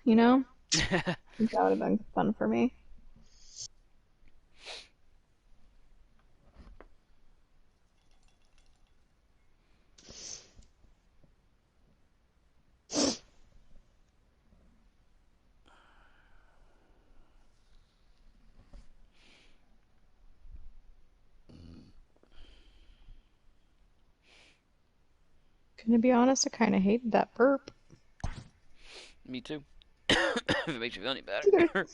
you know? That would have been fun for me. Gonna be honest, I kind of hated that burp. Me too. If it makes you feel any better.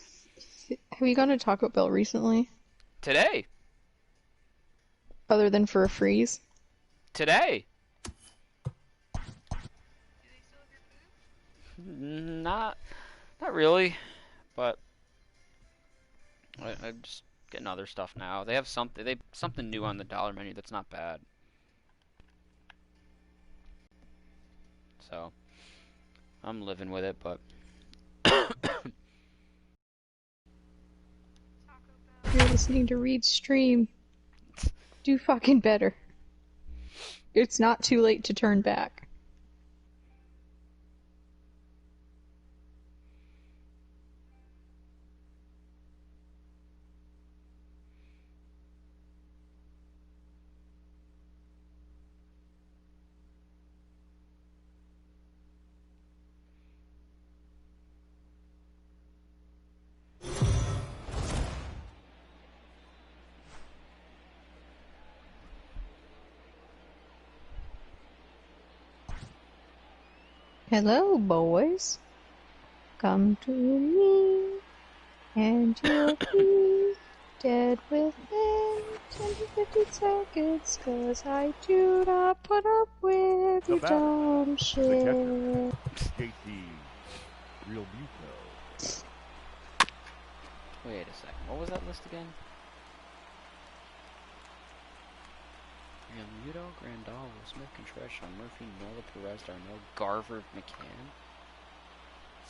Have you gone to Taco Bell recently? Today. Other than for a freeze? Today. Not really, but I'm just getting other stuff now. They have something new on the dollar menu that's not bad. So I'm living with it, but You're listening to Reed's stream. Do fucking better. It's not too late to turn back. Hello, boys. Come to me, and you'll be dead within 10 to 15 seconds, 'cause I do not put up with your dumb shit. JT, Real Muto. wait a second. What was that list again? Muto, Grandal, Smith, Contreras, Sean Murphy, Nola, Perez, Darnell, Garver, McCann.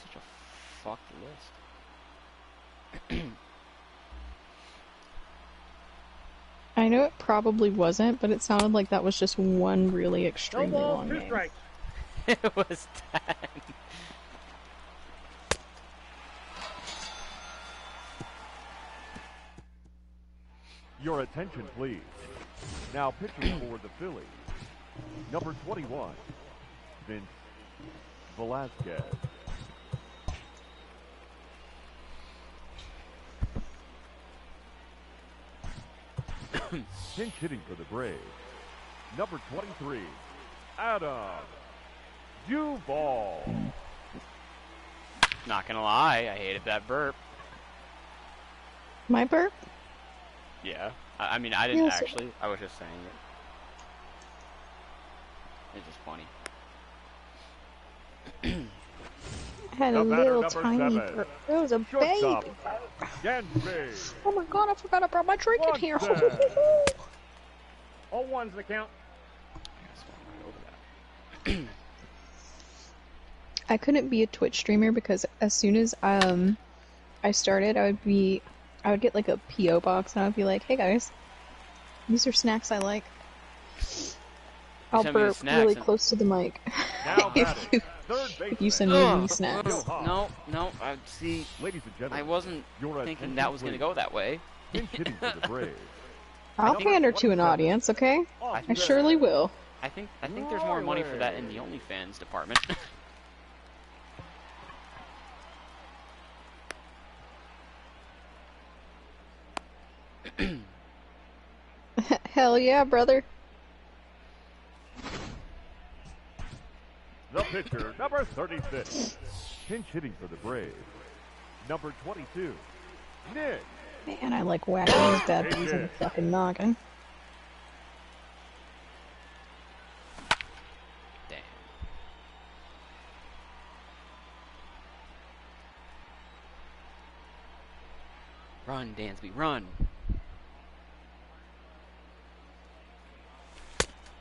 Such a fucked list. I know it probably wasn't, but it sounded like that was just one really extremely long two name. strikes. It was 10. Your attention, please. Now pitching for the Phillies, number 21, Vince Velasquez. Pinch hitting for the Braves, number 23, Adam Duvall. Not gonna lie, I hated that burp. My burp? Yeah. I mean, I didn't Yes. actually. I was just saying it. It's just funny. I had a The batter, little number tiny 7, burp. It was a shortstop, baby. Gansby. Oh my god, I forgot I brought my drink in here. Watson. 0-1's the count. I couldn't be a Twitch streamer because as soon as I started, I would get like a PO box and I would be like, "Hey guys, these are snacks I like." I'll send me the burp snacks really and- close to the mic Now if batting, you third if you baseman, send me these snacks. No. I see. ladies and gentlemen, I wasn't your thinking attention, that was gonna please. go that way. Pinch hitting for the Braves. I'll Number pander to an 27, audience, okay? I think- surely will. I think there's more money for that in the OnlyFans department. Hell yeah, brother. The pitcher, number 36. Pinch hitting for the Braves. Number 22, Nick. Man, I like whacking these bad boys in the fucking noggin. Damn. Run, Dansby, run.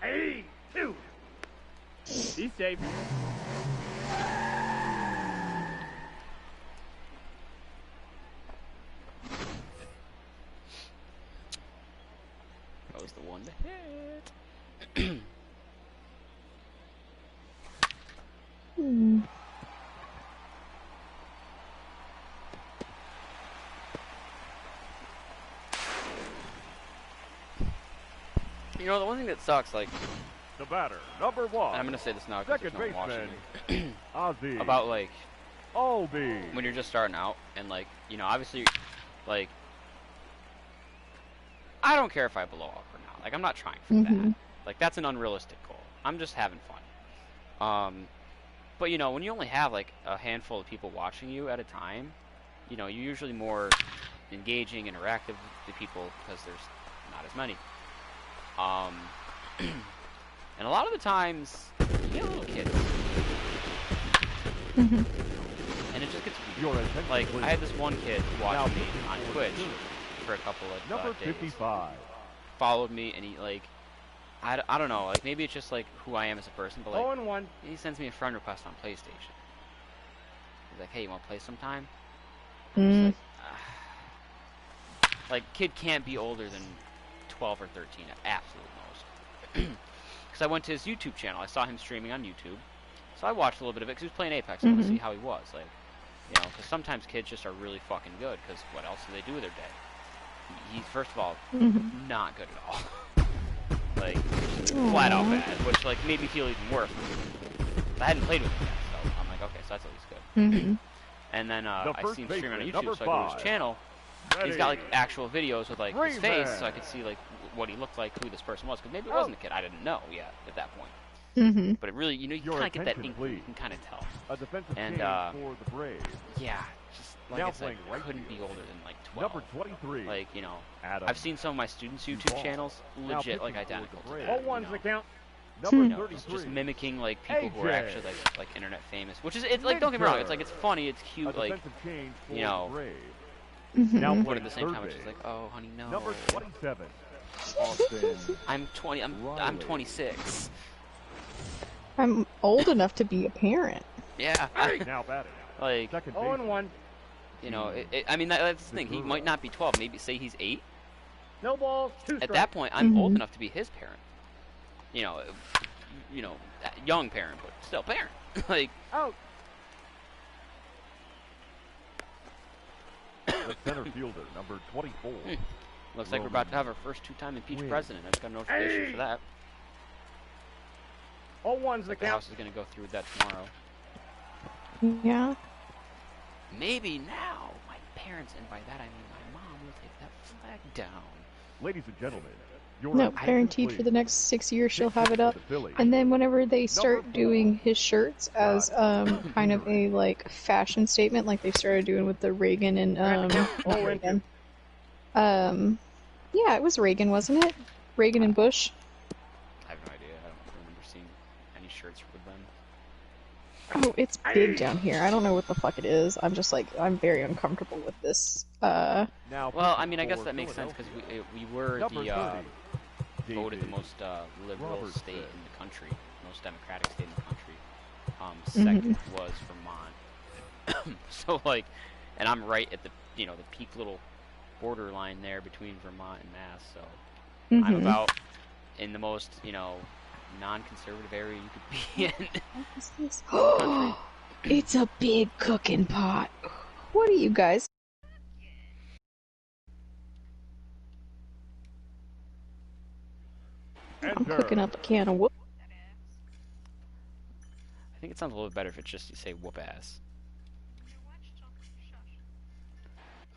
Hey, 2. He's safe. That was the one to hit. You know, the one thing that sucks, like, The batter, number 1. I'm gonna say this now because Second there's no one baseman, watching Ozzy. about, like, Aldi. when you're just starting out, and, like, you know, obviously, like, I don't care if I blow up or not. Like, I'm not trying for that. Like, that's an unrealistic goal. I'm just having fun. But, you know, when you only have, like, a handful of people watching you at a time, you know, you're usually more engaging, interactive with the people because there's not as many. And a lot of the times, you get little kids. And it just gets weird. Like, I had this one kid watch me on Twitch for a couple of Number days. 55. Followed me, and he, like, I don't know, like, maybe it's just, like, who I am as a person, but, like, 0-1. he sends me a friend request on PlayStation. He's like, hey, you want to play sometime? Like, kid can't be older than 12 or 13 at absolute most. Because I went to his YouTube channel. I saw him streaming on YouTube. So I watched a little bit of it because he was playing Apex. I want to see how he was. Like, you know, because sometimes kids just are really fucking good because what else do they do with their day? He's, first of all, not good at all. Like, flat out bad, which, like, made me feel even worse. I hadn't played with him yet, so I'm like, okay, so that's at least good. And then I see him streaming on YouTube, so I go to his channel. He's got, like, actual videos with, like, his face, so I could see, like, what he looked like, who this person was. Because maybe it wasn't a kid. I didn't know yet at that point. But it really, you know, you kind of get that inkling. You can kind of tell. A defensive and, for the Braves. Yeah, just, like I said, couldn't be older than, like, 12. Number 23. Like, you know, Adam. I've seen some of my students' YouTube channels, legit, like, identical to that. 0-1's the count. Number You know, 33. just mimicking, like, people who are AJ. actually, like internet famous. Which is, it's, like, don't get me wrong, it's, like, it's funny, it's A cute, like, defensive change for you know, the Braves. Now but playing at the same time, third it's just base. like, oh, honey, no. Number 27. Austin. I'm 20, I'm 26. I'm old enough to be a parent. Yeah. Now batting. Like, Second 0-1. you know, I mean, that's the thing. He might not be 12. Maybe say he's 8. No balls, 2 strikes. At that point, I'm old enough to be his parent. You know, young parent, but still parent. Like, Out. The center fielder, number 24. looks like we're about to have our first two-time impeached president. I just got a notification for that. 0-1's the The count. House is going to go through that tomorrow. Yeah. Maybe now, my parents, and by that I mean my mom, will take that flag down. Ladies and gentlemen, your No, attention, guaranteed please. for the next 6 years she'll have it up. The Phillies. And then whenever they Number start 4. doing his shirts as kind of a like fashion statement, like they started doing with the Reagan and not Reagan. Yeah, it was Reagan, wasn't it? Reagan and Bush. I have no idea. I don't remember seeing any shirts with them. Oh, it's big down here. I don't know what the fuck it is. I'm just like, I'm very uncomfortable with this. Now Well, I mean, I pitching guess for that makes sense because we were Number the 30, voted the David most liberal Robertson. state in the country, most democratic state in the country. Second was Vermont. So like, and I'm right at the the peak little borderline there between Vermont and Mass. So I'm about in the most non-conservative area you could be in. What is this? Country. It's a big cooking pot. What are you guys? I'm Enter. cooking up a can of whoop. I think it sounds a little bit better if it's just you say whoop ass.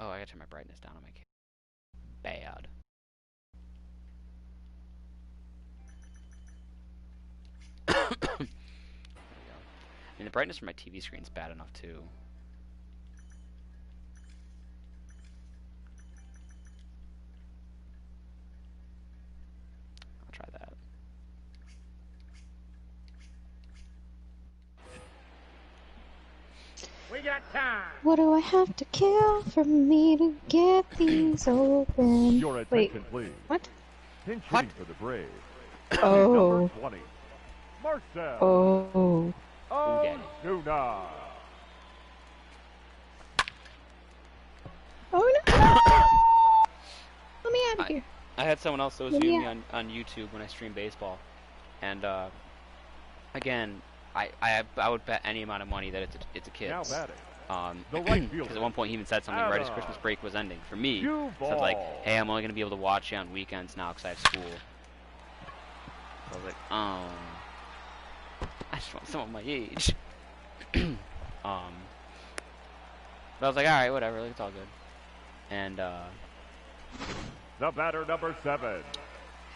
Oh, I gotta turn my brightness down on my camera. Bad. There we go. I mean, the brightness from my TV screen's bad enough too. I'll try that. We got time. What do I have to kill for me to get these open? Your Wait, attention, please. what? Pinch What? hitting for the Braves. Oh. Number 20. Marcel. Oh. Ozuna. Oh no! Let me out of here. I had someone else that was Yeah. viewing me on YouTube when I stream baseball, and again, I would bet any amount of money that it's a kid. Now batting. The right Because fielder. at one point he even said something right as Christmas break was ending. For me, Cue said like, ball. "Hey, I'm only gonna be able to watch you on weekends now because I have school." I was like, I just want someone my age. But I was like, alright, whatever, like, it's all good. And, The batter, number 7.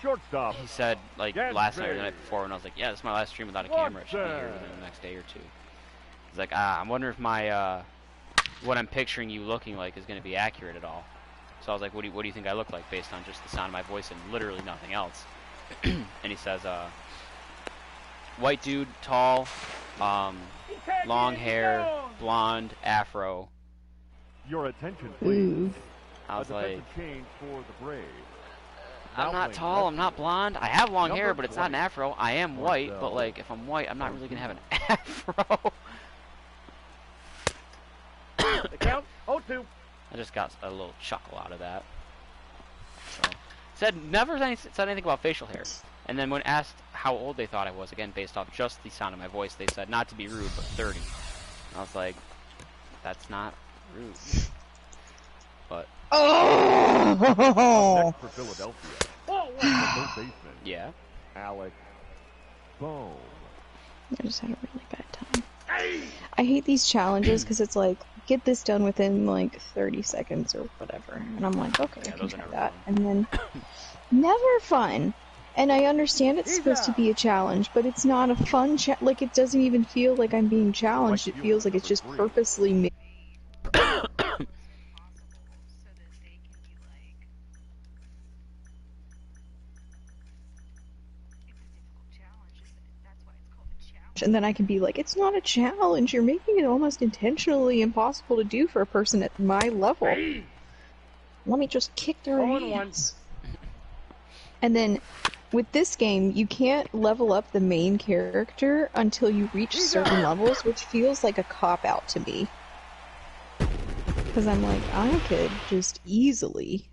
Shortstop. he said, like, Yes, last night or the babe. night before, and I was like, yeah, this is my last stream without a camera. It should be here within the next day or two. He's like, I'm wondering if my, what I'm picturing you looking like is going to be accurate at all. So I was like, what do you think I look like based on just the sound of my voice and literally nothing else? And he says, white dude, tall, long hair, blonde, afro. Your attention, please. Ooh. I was A like, defensive change for the Braves. I'm Now not playing tall, I'm not blonde. I have long hair, Number but it's not an 20. afro. I am white, but Marcel. like, if I'm white, I'm not really gonna have an afro. The count, 0-2. I just got a little chuckle out of that. So, never said anything about facial hair. And then when asked how old they thought I was, again, based off just the sound of my voice, they said, not to be rude, but 30. And I was like, that's not rude. But, Oh! Next for Philadelphia. Ball The one. third baseman, yeah. Alex Bohm. I just had a really bad time. I hate these challenges because it's like, get this done within like 30 seconds or whatever. And I'm like, okay, Yeah, I can those are try never that. fun. And then, never fun. And I understand it's supposed to be a challenge, but it's not a fun like, it doesn't even feel like I'm being challenged. It feels like it's just purposely made. And then I can be like, it's not a challenge. You're making it almost intentionally impossible to do for a person at my level. Let me just kick their 0-1. ass. And then, with this game, you can't level up the main character until you reach certain levels, which feels like a cop-out to me. Because I'm like, I could just easily...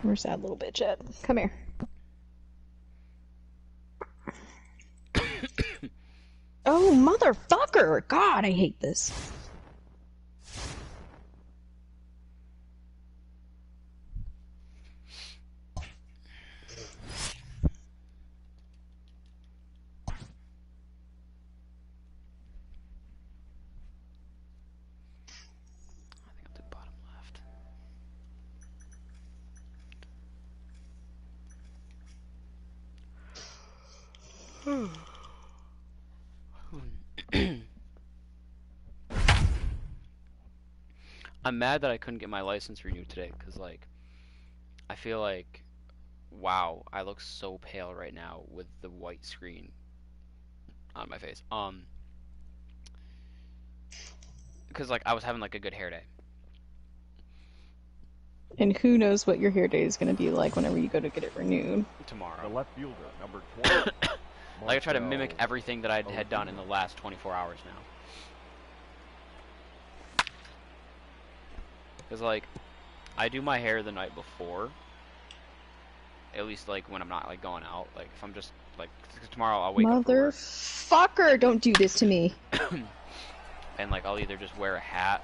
Where's that little bitch at? Come here. Oh, motherfucker! God, I hate this. I think I'll do bottom left. I'm mad that I couldn't get my license renewed today, because, like, I feel like, wow, I look so pale right now with the white screen on my face. Because, like, I was having, like, a good hair day. And who knows what your hair day is going to be like whenever you go to get it renewed. The Tomorrow. left fielder, number 20. Like, I try to mimic Marcel. everything that I had done in the last 24 hours now. Because, like, I do my hair the night before. At least, like, when I'm not, like, going out. Like, if I'm just, like, 'cause tomorrow I'll wake up for work. Motherfucker, don't do this to me. And, like, I'll either just wear a hat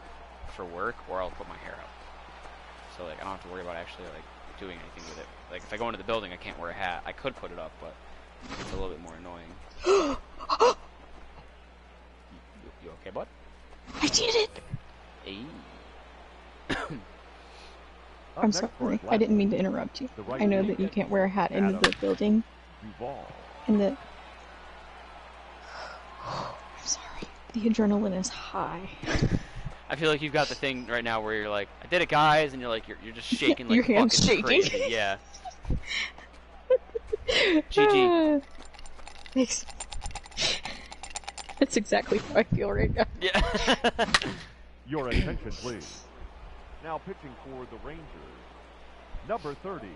for work or I'll put my hair up. So, like, I don't have to worry about actually, like, doing anything with it. Like, if I go into the building, I can't wear a hat. I could put it up, but it's a little bit more annoying. You okay, bud? I did it! Hey. Up I'm next for sorry, Atlanta, I didn't mean to interrupt you. the right I know fielder, that you can't wear a hat into the building. Duvall. And the... I'm sorry. The adrenaline is high. I feel like you've got the thing right now where you're like, I did it, guys, and you're like, you're just shaking like Your hand's fucking shaking. crazy. Yeah. GG. Thanks. That's exactly how I feel right now. Yeah. Your attention, please. Now pitching for the Rangers, number 30.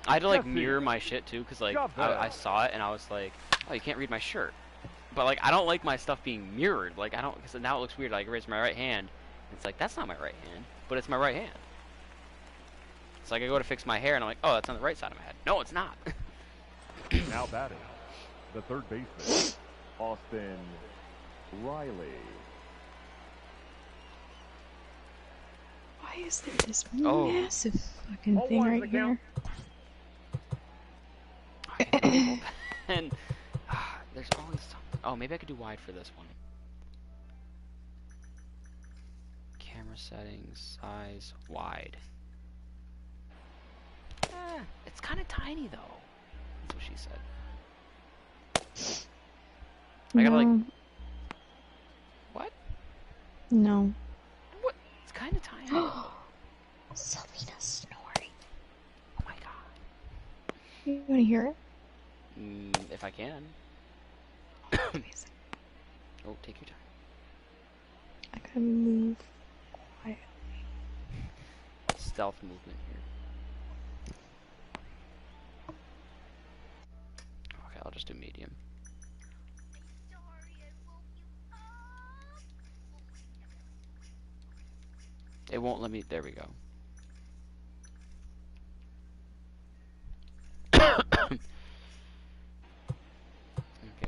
I had to like Jesse. mirror my shit too, cause like Job I done. saw it and I was like, oh, you can't read my shirt. But like I don't like my stuff being mirrored. Like I don't, cause now it looks weird. Like I raise my right hand, and it's like that's not my right hand, but it's my right hand. It's like I go to fix my hair, and I'm like, oh, that's on the right side of my head. No, it's not. Now batting, the third baseman, Austin Riley. Why is there this massive fucking thing right here? And there's always something. Oh, maybe I could do wide for this one. Camera settings, size, wide. It's kind of tiny though. That's what she said. I gotta like. What? No. What? It's kind of tiny. Selena snoring. Oh my god. You want to hear it? If I can. Amazing. Oh, take your time. I gotta move quietly. Stealth movement here. Okay, I'll just do medium. It won't let me. There we go. Okay,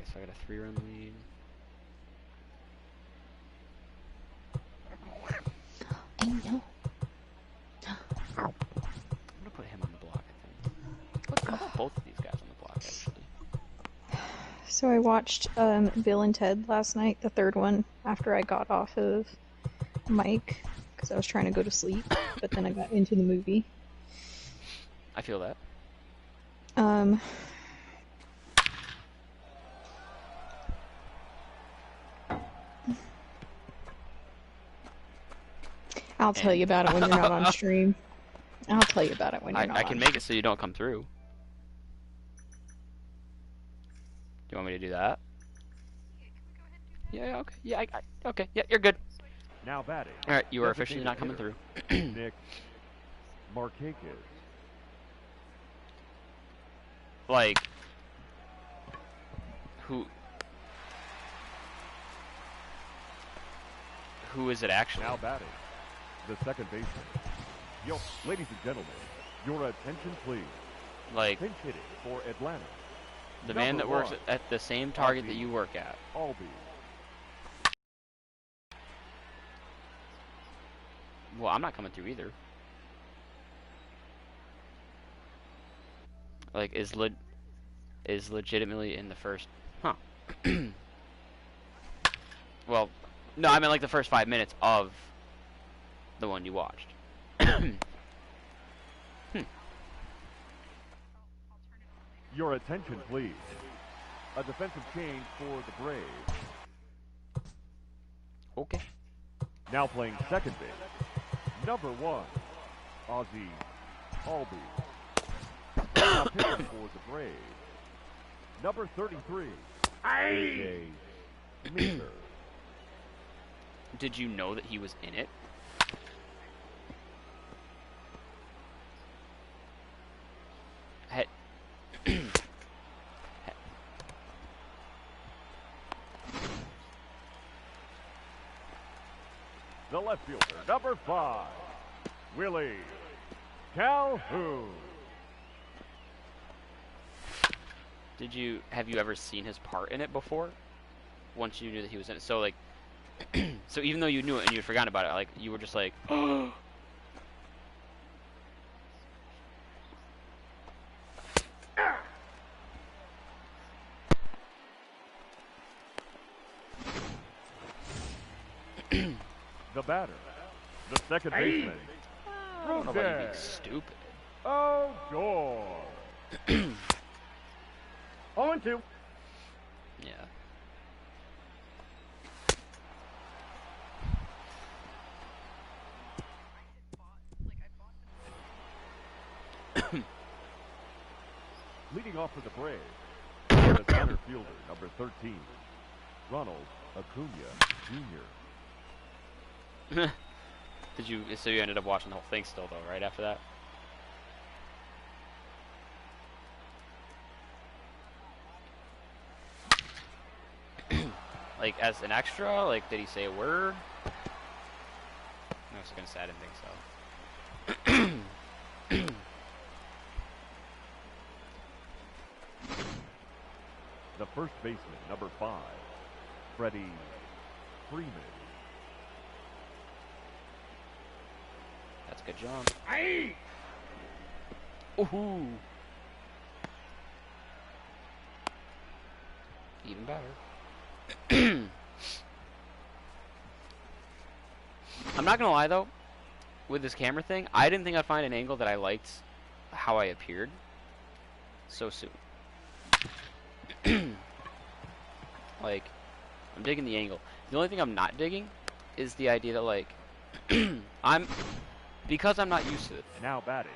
so I got a 3-run lead. I know. I'm gonna put him on the block, I think. How about both of these guys on the block, actually? So I watched Bill and Ted last night, the third one, after I got off of Mike, because I was trying to go to sleep, but then I got into the movie. I feel that. I'll tell you about it when you're not on stream. I'll tell you about it when you're not on I can make it so you don't come through. Do you want me to do that? Yeah, okay. Yeah, okay. Yeah, you're good. Now batting. Alright, you are officially not coming through. Nick Markakis. Like, who is it actually? Now batting, the second baseman. Yo, ladies and gentlemen, your attention please. Like, Pinch hitting for Atlanta. the man that works 1, at the same target that you work at. Albee. Well, I'm not coming through either. Like, is legitimately in the first... Huh. Well, no, I meant like the first 5 minutes of the one you watched. Your attention please. A defensive change for the Braves. Okay. Now playing second base. Number 1, Ozzy Albee. Now pitching for the Braves. Number 33, AJ Meeker. Did you know that he was in it? The left fielder, number 5, Willie Calhoun. Have you ever seen his part in it before? Once you knew that he was in it. So like, so even though you knew it and you had forgotten about it, like, you were just like, oh. The batter, the second baseman, I don't know about you being stupid. O'Gore. 0-2. Yeah. Leading off for the Braves, the center fielder, number 13, Ronald Acuna Jr. So you ended up watching the whole thing still, though, right after that? Like, as an extra? Like, did he say a word? I was gonna say I didn't think so. The first baseman, number 5, Freddie Freeman. That's a good job. Aye. Ooh. Even better. I'm not gonna lie though, with this camera thing, I didn't think I'd find an angle that I liked how I appeared so soon. Like, I'm digging the angle. The only thing I'm not digging is the idea that, like, because I'm not used to it. Now batting,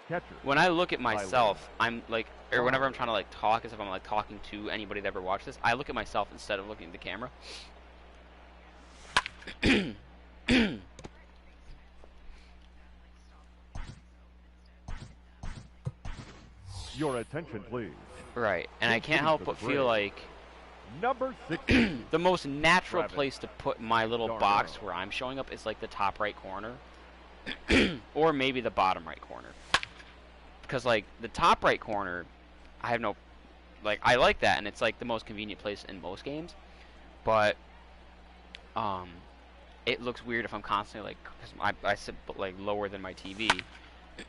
catcher. When I look at myself, I'm like, or whenever I'm trying to like talk, as if I'm like talking to anybody that ever watched this, I look at myself instead of looking at the camera. Your attention, please. Right, and I can't help but feel like Number 6. the most natural Rabbit. place to put my little box where I'm showing up is like the top right corner, or maybe the bottom right corner. Because like the top right corner, I have no, like I like that, and it's like the most convenient place in most games. But it looks weird if I'm constantly like, because I sit like lower than my TV,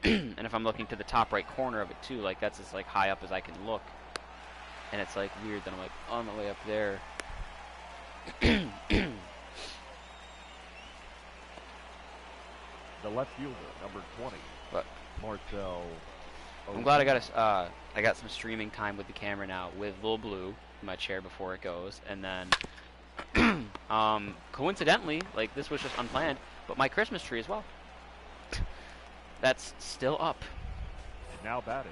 and if I'm looking to the top right corner of it too, like that's as like high up as I can look. And it's like weird that I'm like on the way up there. The left fielder, number 20, But Marcel. I'm glad I got some streaming time with the camera now with Lil Blue in my chair before it goes, and then coincidentally, like this was just unplanned, but my Christmas tree as well. That's still up. Now batting.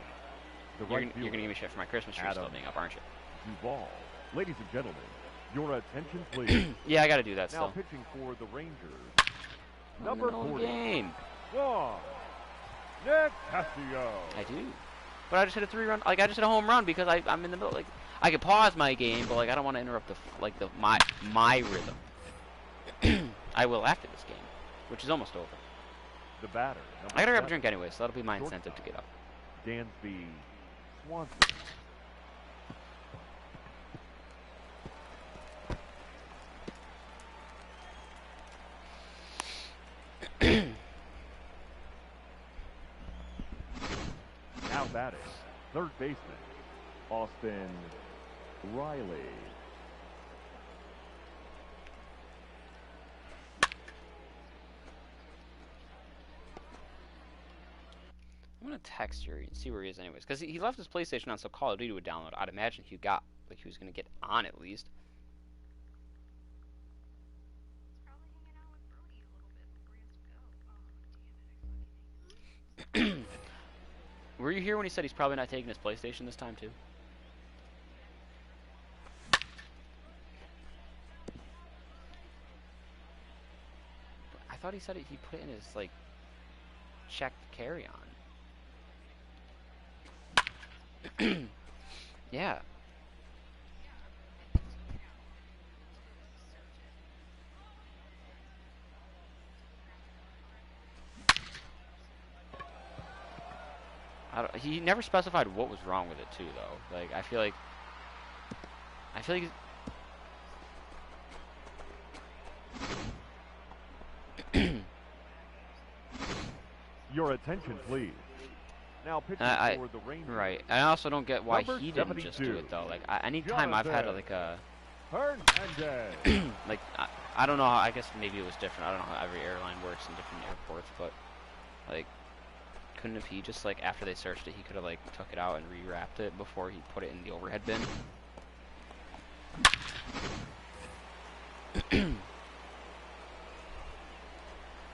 The You're right gonna give me shit for my Christmas tree still Adam being up, aren't you? Duvall. Ladies and gentlemen, your attention, please. Yeah, I gotta do that Now still. pitching for the Rangers, I'm in number the middle of the 40, game. Juan Nick Castillo. I do. But I just hit a 3-run. Like I just hit a home run because I'm in the middle. Like I could pause my game, but like I don't want to interrupt my rhythm. I will after this game, which is almost over. The batter, number I gotta grab a 7, drink anyway, so that'll be my Shortstop. incentive to get up. Dansby Swanson. Now batting, third baseman, Austin Riley. I'm gonna text Yuri and see where he is anyways, because he left his PlayStation on, so Call of Duty would download. I'd imagine he was gonna get on at least. Were you here when he said he's probably not taking his PlayStation this time too? I thought he said he put it in his like checked carry-on. Yeah. He never specified what was wrong with it too, though. Like I feel like Your attention, please. Now pitching for the Rangers. right. And I also don't get why Number he didn't just do 72, it though. Like anytime I've had like a Hernandez. like I don't know. I guess maybe it was different. I don't know how every airline works in different airports, but like couldn't have he just like after they searched it, he could have like took it out and rewrapped it before he put it in the overhead bin.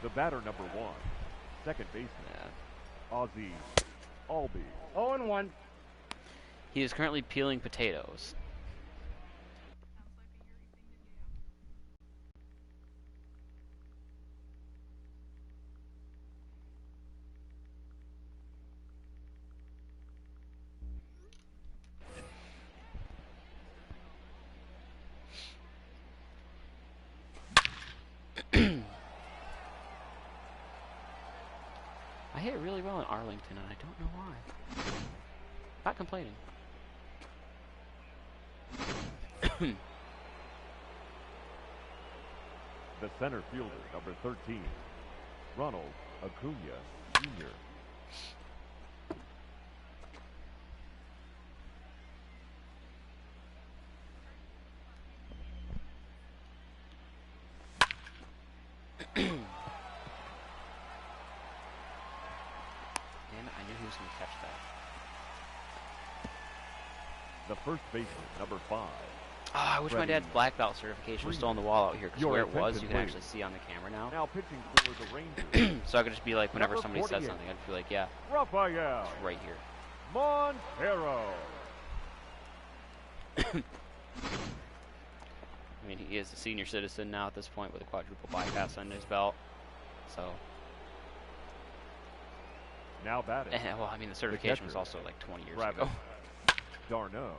The batter, number 1, second baseman, Yeah. Ozzy Albies. 0-1. He is currently peeling potatoes. I hit it really well in Arlington, and I don't know why. Not complaining. The center fielder, number 13, Ronald Acuna Jr. Damn it, I knew he was going to catch that. The first baseman, number 5. I wish my dad's black belt certification was still on the wall out here, because where it was, you can actually see on the camera now. Now pitching for the Rangers. So I could just be like, whenever Number somebody says 48. something, I'd be like, yeah, Rafael it's right here. Montero. I mean, he is a senior citizen now at this point with a quadruple bypass under his belt. So, Now batting. well, I mean, the certification was catcher, also like 20 years Travis ago. d'Arnaud.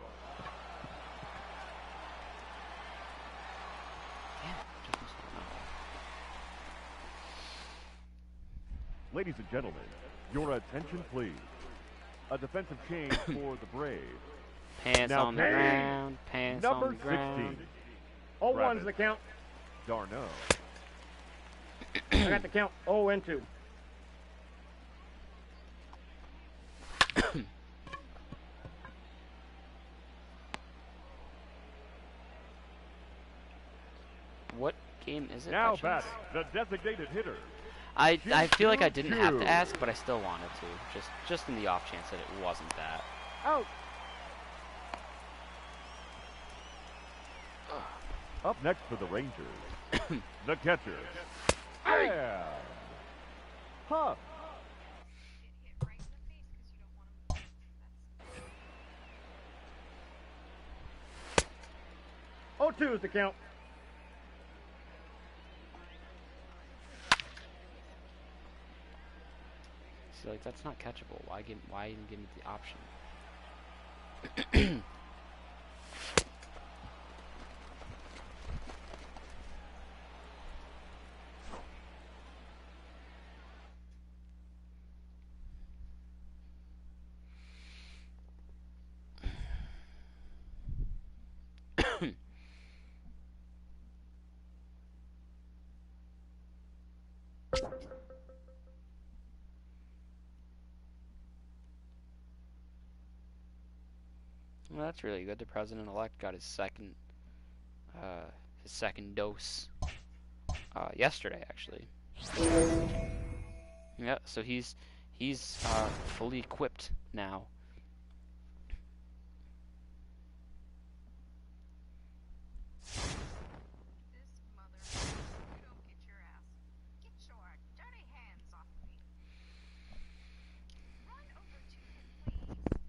Ladies and gentlemen, your attention please. A defensive change for the Braves. Pants Now on the pitching, ground, pants Number on the ground. 16, 0-1's the count. d'Arnaud. I got the count 0-2. What game is it? Now by chance? batting, the designated hitter. I feel like I didn't have Choo-choo. to ask, but I still wanted to, just in the off chance that it wasn't that. Out. Up next for the Rangers, the catcher. Yeah. Huff. 0-2 is the count. So like that's not catchable. Why even give me the option? Well, that's really good. The president-elect got his second dose yesterday, actually. Yeah, so he's fully equipped now. This mother, you don't get your ass. Get your dirty hands off me. Run over to him, please.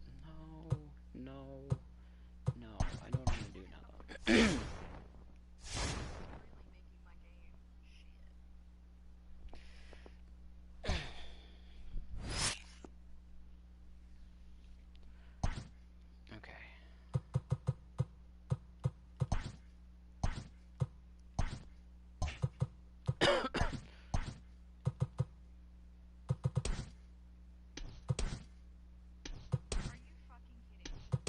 No. I know what I'm gonna do now, though. Really making my game shit. Okay. Are you fucking kidding me?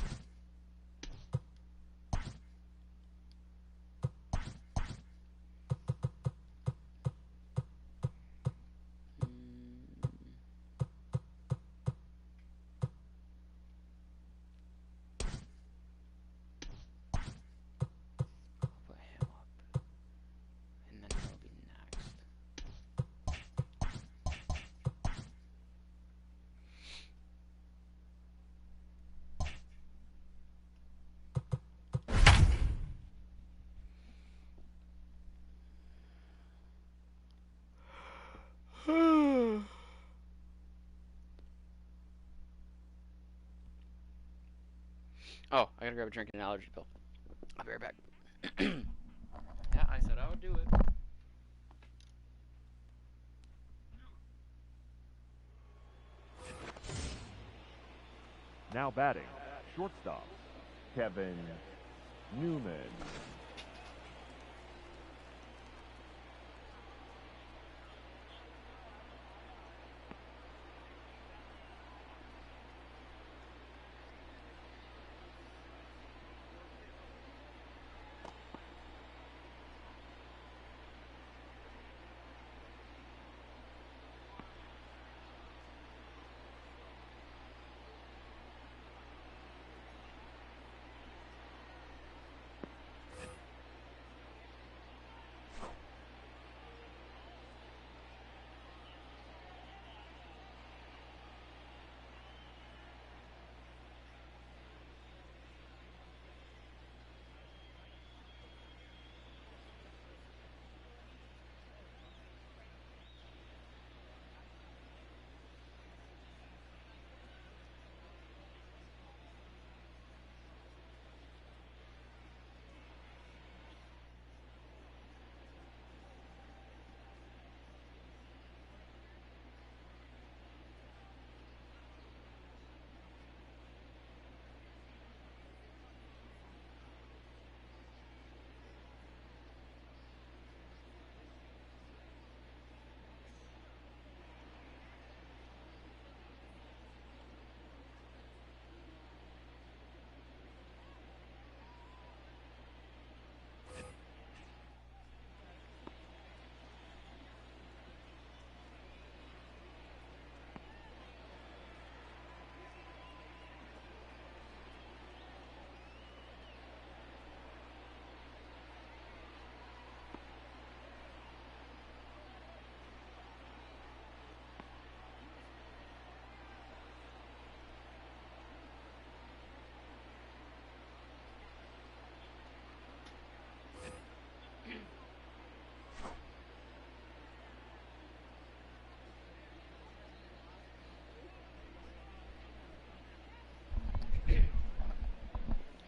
Put him up, and then he'll be next. Oh, I gotta grab a drink and an allergy pill. I'll be right back. Yeah, I said I would do it. Now batting, shortstop, Kevin Newman.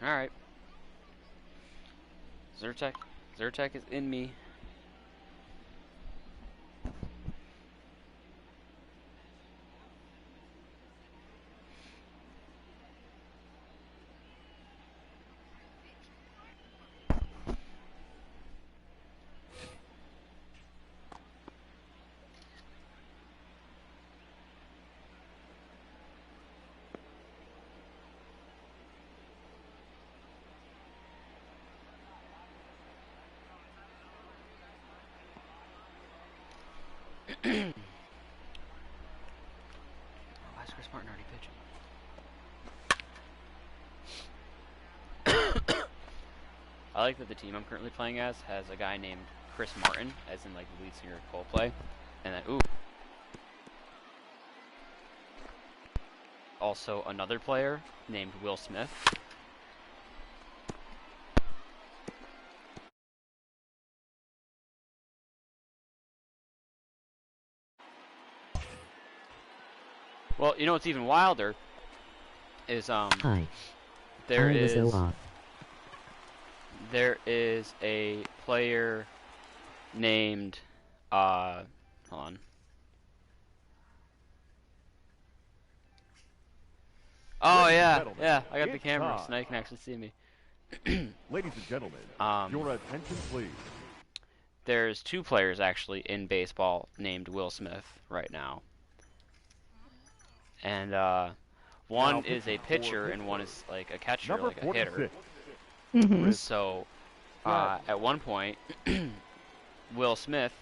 Alright. Zyrtec is in me. Why is Chris Martin already pitching? I like that the team I'm currently playing as has a guy named Chris Martin, as in like the lead singer of Coldplay, and then also another player named Will Smith. Well, you know what's even wilder is Hi. there I was is so off. there is a player named hold on. Oh yeah, yeah, I got the camera so now you can actually see me. Ladies and gentlemen, your attention please. There's two players actually in baseball named Will Smith right now. And one is a pitcher and one is like a catcher, Number like a hitter. 46. So at one point, Will Smith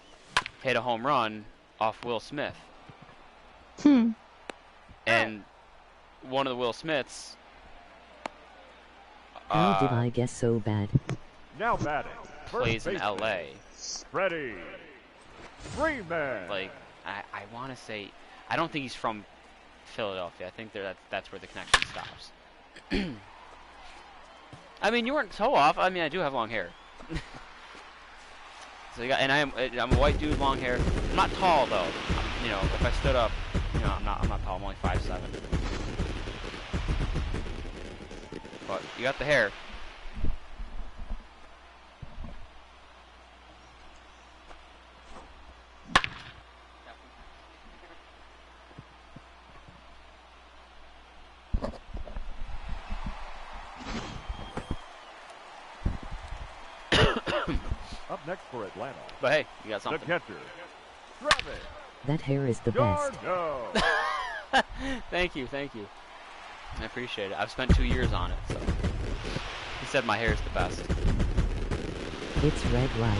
hit a home run off Will Smith. And one of the Will Smiths. How did I guess so bad? Now batting. Plays in LA. Freddie Freeman. Like I want to say, I don't think he's from Philadelphia. I think that's where the connection stops. I mean, you weren't so off. I mean, I do have long hair. So I'm a white dude, long hair. I'm not tall though. You know, if I stood up, you know, I'm not tall. I'm only 5'7". But you got the hair. Up next for Atlanta. But hey, you got The something. catcher, Travis That hair is the best. Yarno. Thank you. I appreciate it. I've spent 2 years on it, so. He said my hair is the best. It's red, right?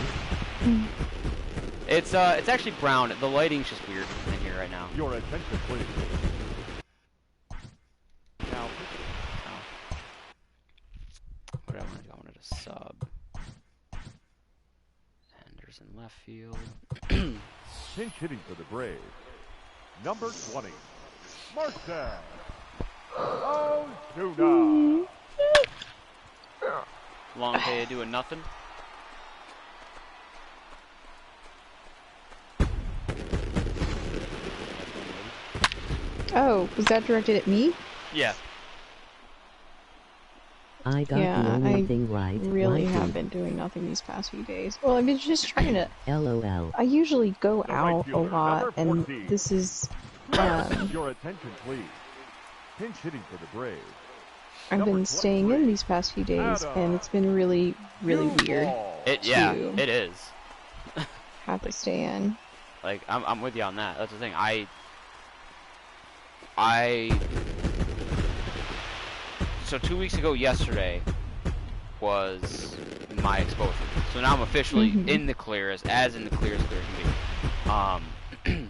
It's actually brown. The lighting's just weird in here right now. Your attention please. Now, What I wanted a sub. Anders in left field. pinch hitting for the Braves. Number 20, Marcel Ozuna. Long day of doing nothing. Oh, was that directed at me? Yeah. I got Yeah, the only I thing right. Really right have here. been doing nothing these past few days. Well, I've been just trying to. LOL. I usually go The right out a fielder, lot, number and 14. this is. Your attention please. Pinch hitting for the Braves. I've Number been staying 23. in these past few days, and it's been really, really weird. Yeah, Two. it is. Have to stay in. Like, I'm with you on that. That's the thing. So 2 weeks ago yesterday was my exposure. So now I'm officially in the clear, as in the clear as clear can be.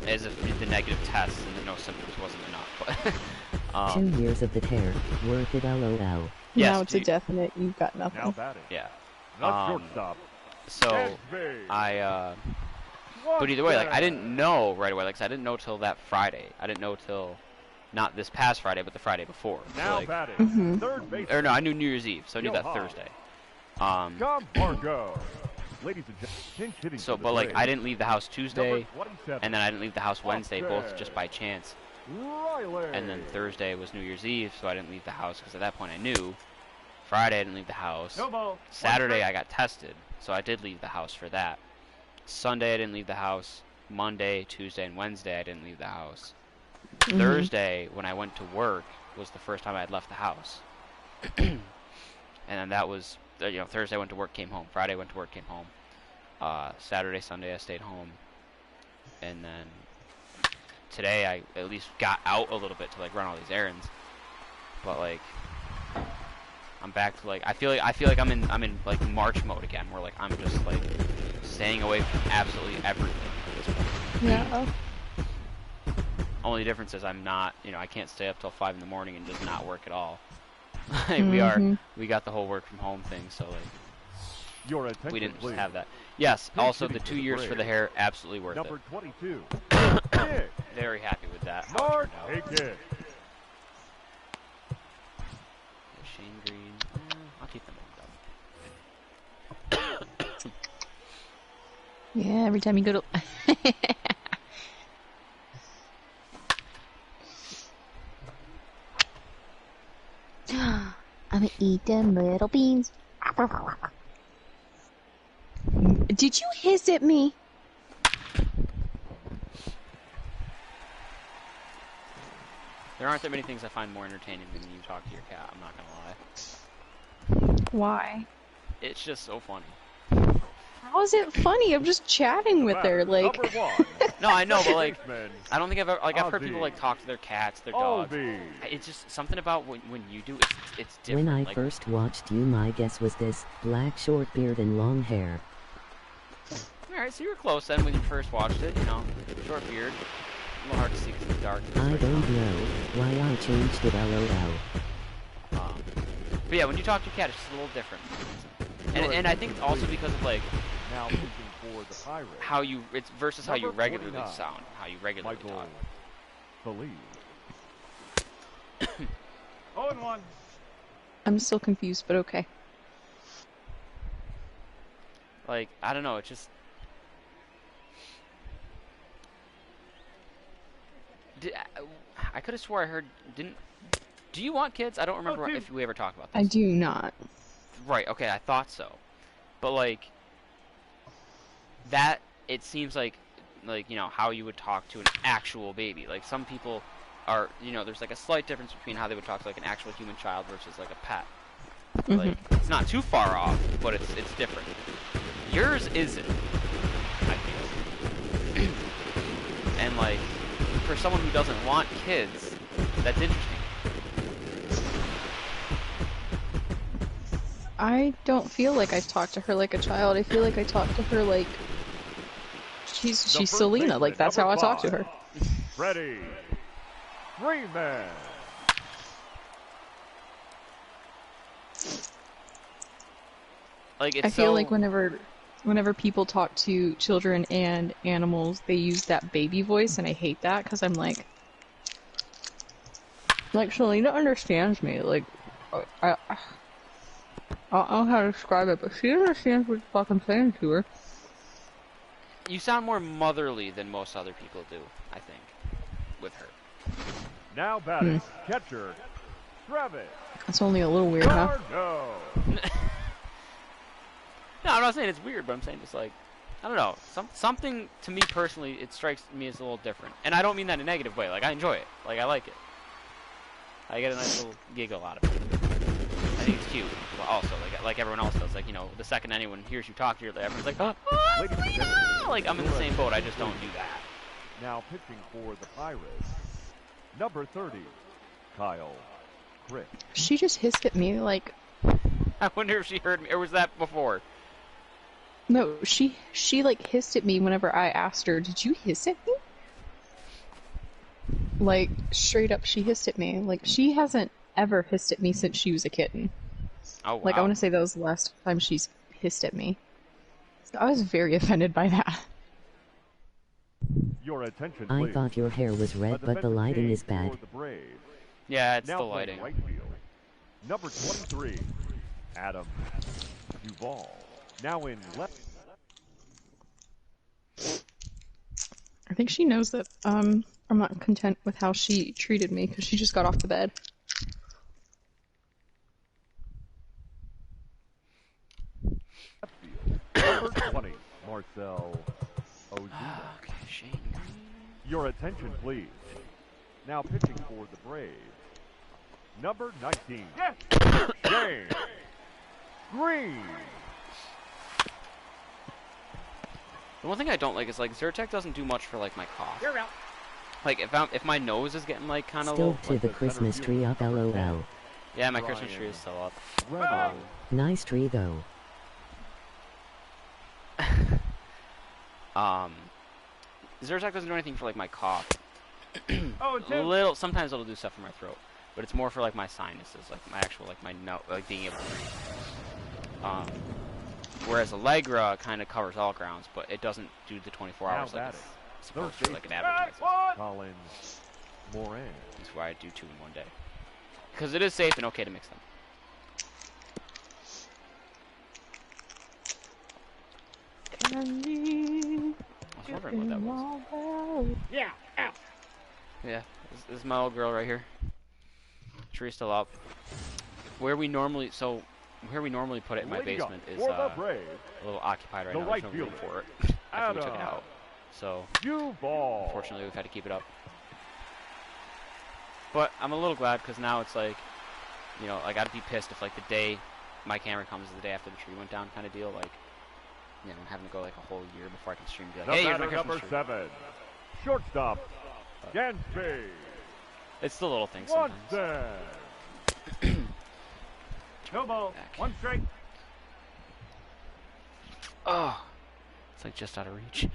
As if the negative test and the no symptoms wasn't enough. But 2 years of the tear. Worth it, LOL. Yes, Now it's a dude. definite. You've got Now nothing. batting. yeah. Not shortstop. So Gatsby. but either way, like I didn't know right away. Like 'cause I didn't know till that Friday. I didn't know till not this past Friday, but the Friday before. So, Now like, batting. Third base. or no, I knew New Year's Eve, so I knew that Johan. Thursday. Margo. Ladies and gentlemen, pinch hitting So, for the but like I Braves. didn't leave the house Tuesday, Number 27, and then I didn't leave the house Wednesday, both Okay. just by chance. Riley. And then Thursday was New Year's Eve, so I didn't leave the house because at that point I knew. Friday I didn't leave the house. No ball. Saturday I got tested, so I did leave the house for that. Sunday I didn't leave the house. Monday, Tuesday, and Wednesday I didn't leave the house. Thursday, when I went to work, was the first time I had left the house. And then that was, Thursday I went to work, came home. Friday I went to work, came home. Saturday, Sunday I stayed home. And then today I at least got out a little bit to like run all these errands. But like I'm back to like I feel like I'm in like March mode again, where like I'm just like staying away from absolutely everything at this point. Yeah. Only difference is I'm not, I can't stay up till 5 in the morning and just not work at all. Like we got the whole work from home thing, so like Your attention, we didn't please. have that. Yes, Big also hitting the for 2 the years for the Braves. hair, absolutely worth Number it. 22. Kick. Very happy with that. how it Mark, turned out. take it. Shane Green, I'll keep them all. Yeah, every time you go to... I'm gonna eat them little beans. Did you hiss at me? There aren't that many things I find more entertaining than when you talk to your cat, I'm not gonna lie. Why? It's just so funny. How is it funny? I'm just chatting with her, like... Number 1. No, I know, but like, Baseman, I don't think I've ever, like, I've heard people Ozzy. like talk to their cats, their dogs. Ozzy. It's just something about when you do, it's different. When I like, first watched you, my guess was this: black short beard and long hair. Alright, so you were close then when you first watched it, short beard. A little hard to see because it's dark. I don't know why I changed it. LOL. But yeah, when you talk to your cat, it's just a little different. And I think it's also because of like Now pitching for the Pirates. how you it's versus how you Number regularly 49, sound, how you regularly Michael talk. Feliz. 0-1. I'm still confused, but okay. Like I don't know, it's just. I could have swore I heard didn't. Do you want kids? I don't remember dude. if we ever talked about this. I do not. Right, okay, I thought so. But like that it seems like how you would talk to an actual baby. Like some people are, there's like a slight difference between how they would talk to like an actual human child versus like a pet. Like it's not too far off, but it's different. Yours isn't, I feel. And like for someone who doesn't want kids, that's interesting. I don't feel like I talk to her like a child. I feel like I talk to her like she's first Selena. baseman, Like that's how I number talk to 5. her. Ready. Freeman. Like it's I feel so, like whenever people talk to children and animals, they use that baby voice, and I hate that because I'm like Selena understands me. Like I don't know how to describe it, but she understands what the fuck I'm saying to her. you sound more motherly than most other people do, I think, with her. Now batting. Catcher. Travis. It's only a little weird, huh? Garno. No, I'm not saying it's weird, but I'm saying just like, I don't know, something to me personally, it strikes me as a little different. And I don't mean that in a negative way, like I enjoy it, like I like it. I get a nice little giggle out of it. I think it's cute, but also, like everyone else does, like, the second anyone hears you talk to her, everyone's like, oh, Ladies and Selena! gentlemen, Like, I'm in the same boat, I just don't do that. Now pitching for the Pirates. Number 30. Kyle Crick. She just hissed at me like I wonder if she heard me, or was that before? no, she like hissed at me whenever I asked her, "Did you hiss at me?" Like straight up, she hissed at me. Like she hasn't ever hissed at me since she was a kitten. Oh, wow. Like I want to say that was the last time she's hissed at me. So I was very offended by that. Your attention, I please. thought your hair was A red, but the defensive lighting game is bad. for the Braves. Yeah, it's Now the playing lighting. right field. Number 23. Adam Duvall. Now in left. I think she knows that I'm not content with how she treated me because she just got off the bed. 20, Marcel Ozuna. Okay, Shane Green. Your attention, please. Now pitching for the Braves, number 19, Yes. Shane Green. The one thing I don't like is like Zyrtec doesn't do much for like my cough. You're out. Like if my nose is getting like kind of Still low. to the Christmas tree up, lol. Yeah, my Christmas tree is still up. Reynolds. Nice tree though. Zyrtec doesn't do anything for like my cough. Oh, and two. Little sometimes it'll do stuff for my throat, but it's more for like my sinuses, like my actual like my no like being able to breathe. Whereas Allegra kind of covers all grounds, but it doesn't do the 24 hours like batting. it's supposed to, like an Third advertisement. One. Collins Moran. That's why I do 2 in one day, because it is safe and okay to mix them. Candy. I was wondering what that was. Yeah. Out. Yeah, this is my old girl right here. Tree's still up. Where we normally put it in my Leading up basement is for the a Braves, little occupied right the now. right There's no room fielder, for it after we took it Adam. out. So Duval. unfortunately, we've had to keep it up. But I'm a little glad because now it's like, you know, like I'd be pissed if like the day my camera comes is the day after the tree went down kind of deal. Like, you know, having to go like a whole year before I can stream. And be The like, hey, here's my batter, Christmas number tree. 7, shortstop, Gansby. It's the little things sometimes. Watson. No ball. Back. One strike. Oh, it's like just out of reach.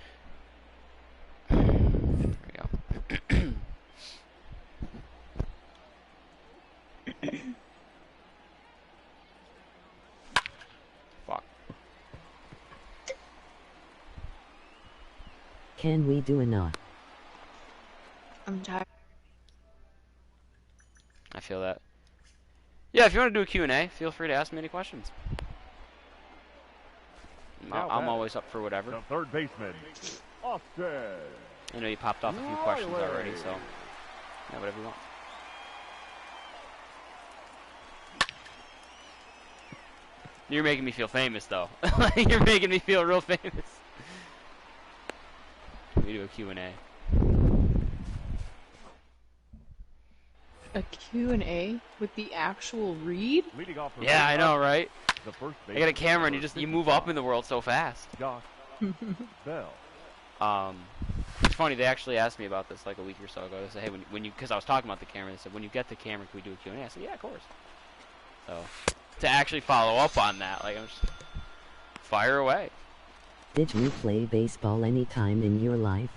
There we go. Fuck. Can we do a knot? I'm tired. I feel that. Yeah, if you want to do a Q&A, feel free to ask me any questions. Now I'm batting. always up for whatever. The third baseman, Austin. I know you popped off a few questions already, so yeah, whatever you want. You're making me feel famous, though. You're making me feel real famous. We do a Q&A. A Q&A with the actual read? Leading off for Yeah, I know, Red right? Sox, the first I got a baseman, camera, and number you move up in 55, the world so fast. Josh Bell. It's funny, they actually asked me about this like a week or so ago. They said, hey, when you, because I was talking about the camera, they said, when you get the camera, can we do a Q&A? I said, yeah, of course. So, to actually follow up on that, like, I'm just, fire away. Did you play baseball any time in your life?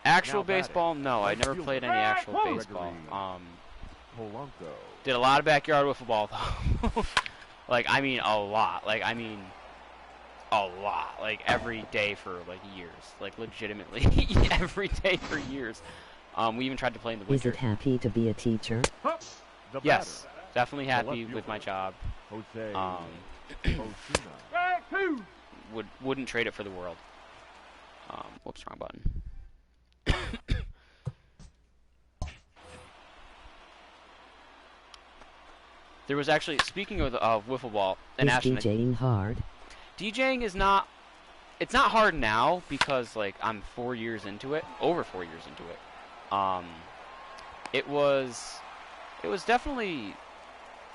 Actual Now batting. baseball, no, I never played any actual baseball. Polanco. Did a lot of backyard wiffle ball, though. Like, I mean, a lot. Like, I mean, a lot. Like, every day for, like, years. Like, legitimately, every day for years. We even tried to play in the Is winter. it happy to be a teacher? The Yes, batter, definitely The happy left with my fielder. job. Jose Osuna. Strike two. Wouldn't trade it for the world. Whoops, wrong button. There was actually, speaking of wiffle ball, and Is Ashton, DJing hard? DJing is not, it's not hard now because like I'm 4 years into it, over 4 years into it. It was definitely,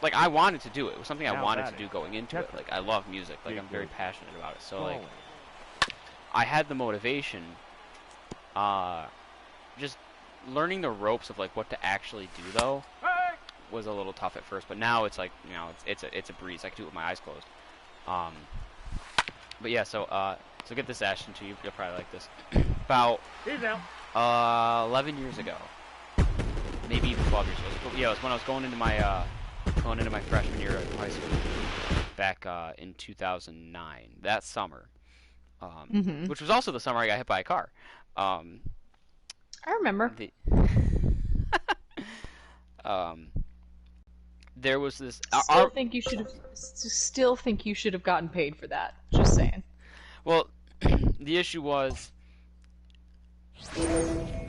like I wanted to do it. It was something I Now wanted to batting. do going into it. Like I love music, like I'm very passionate about it. So like Collins. I had the motivation, just learning the ropes of like what to actually do though Strike. was a little tough at first, but now it's like, you know, it's a breeze. I can do it with my eyes closed. But yeah, so get this, Ashton, too. You'll probably like this. About He's out. 11 years ago, maybe even 12 years ago. But yeah, it was when I was going into my freshman year of high school, back in 2009. That summer, which was also the summer I got hit by a car. I remember. There was this. Still think you should have gotten paid for that. Just saying. Well, the issue was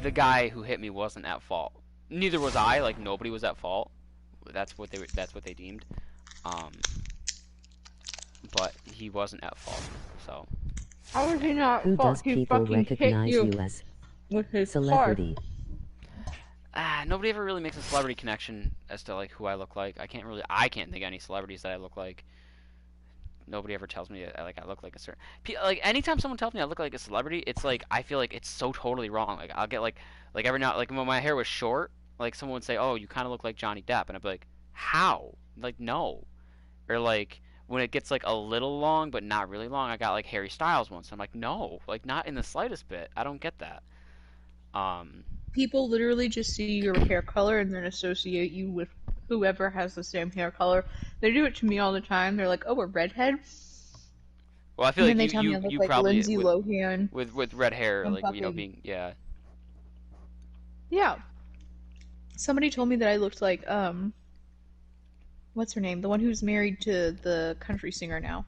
the guy who hit me wasn't at fault. Neither was I. Like nobody was at fault. That's what they deemed. But he wasn't at fault. So How would he not Who does he people fucking hit recognize you you as? with his Celebrity. Nobody ever really makes a celebrity connection as to like who I look like. I can't think of any celebrities that I look like. Nobody ever tells me like I look like a certain. Like anytime someone tells me I look like a celebrity, it's like I feel like it's so totally wrong. Like I'll get like every now like when my hair was short, like someone would say, "Oh, you kind of look like Johnny Depp," and I'd be like, "How?" Like no. Or like when it gets like a little long but not really long, I got like Harry Styles once. I'm like, no, like not in the slightest bit. I don't get that. Um, People literally just see your hair color and then associate you with whoever has the same hair color. They do it to me all the time. They're like, "Oh, a redhead," well, I feel and then like they tell me I look you like probably Lindsay Lohan. with red hair, I'm like fucking being yeah. yeah. Somebody told me that I looked like what's her name? The one who's married to the country singer now.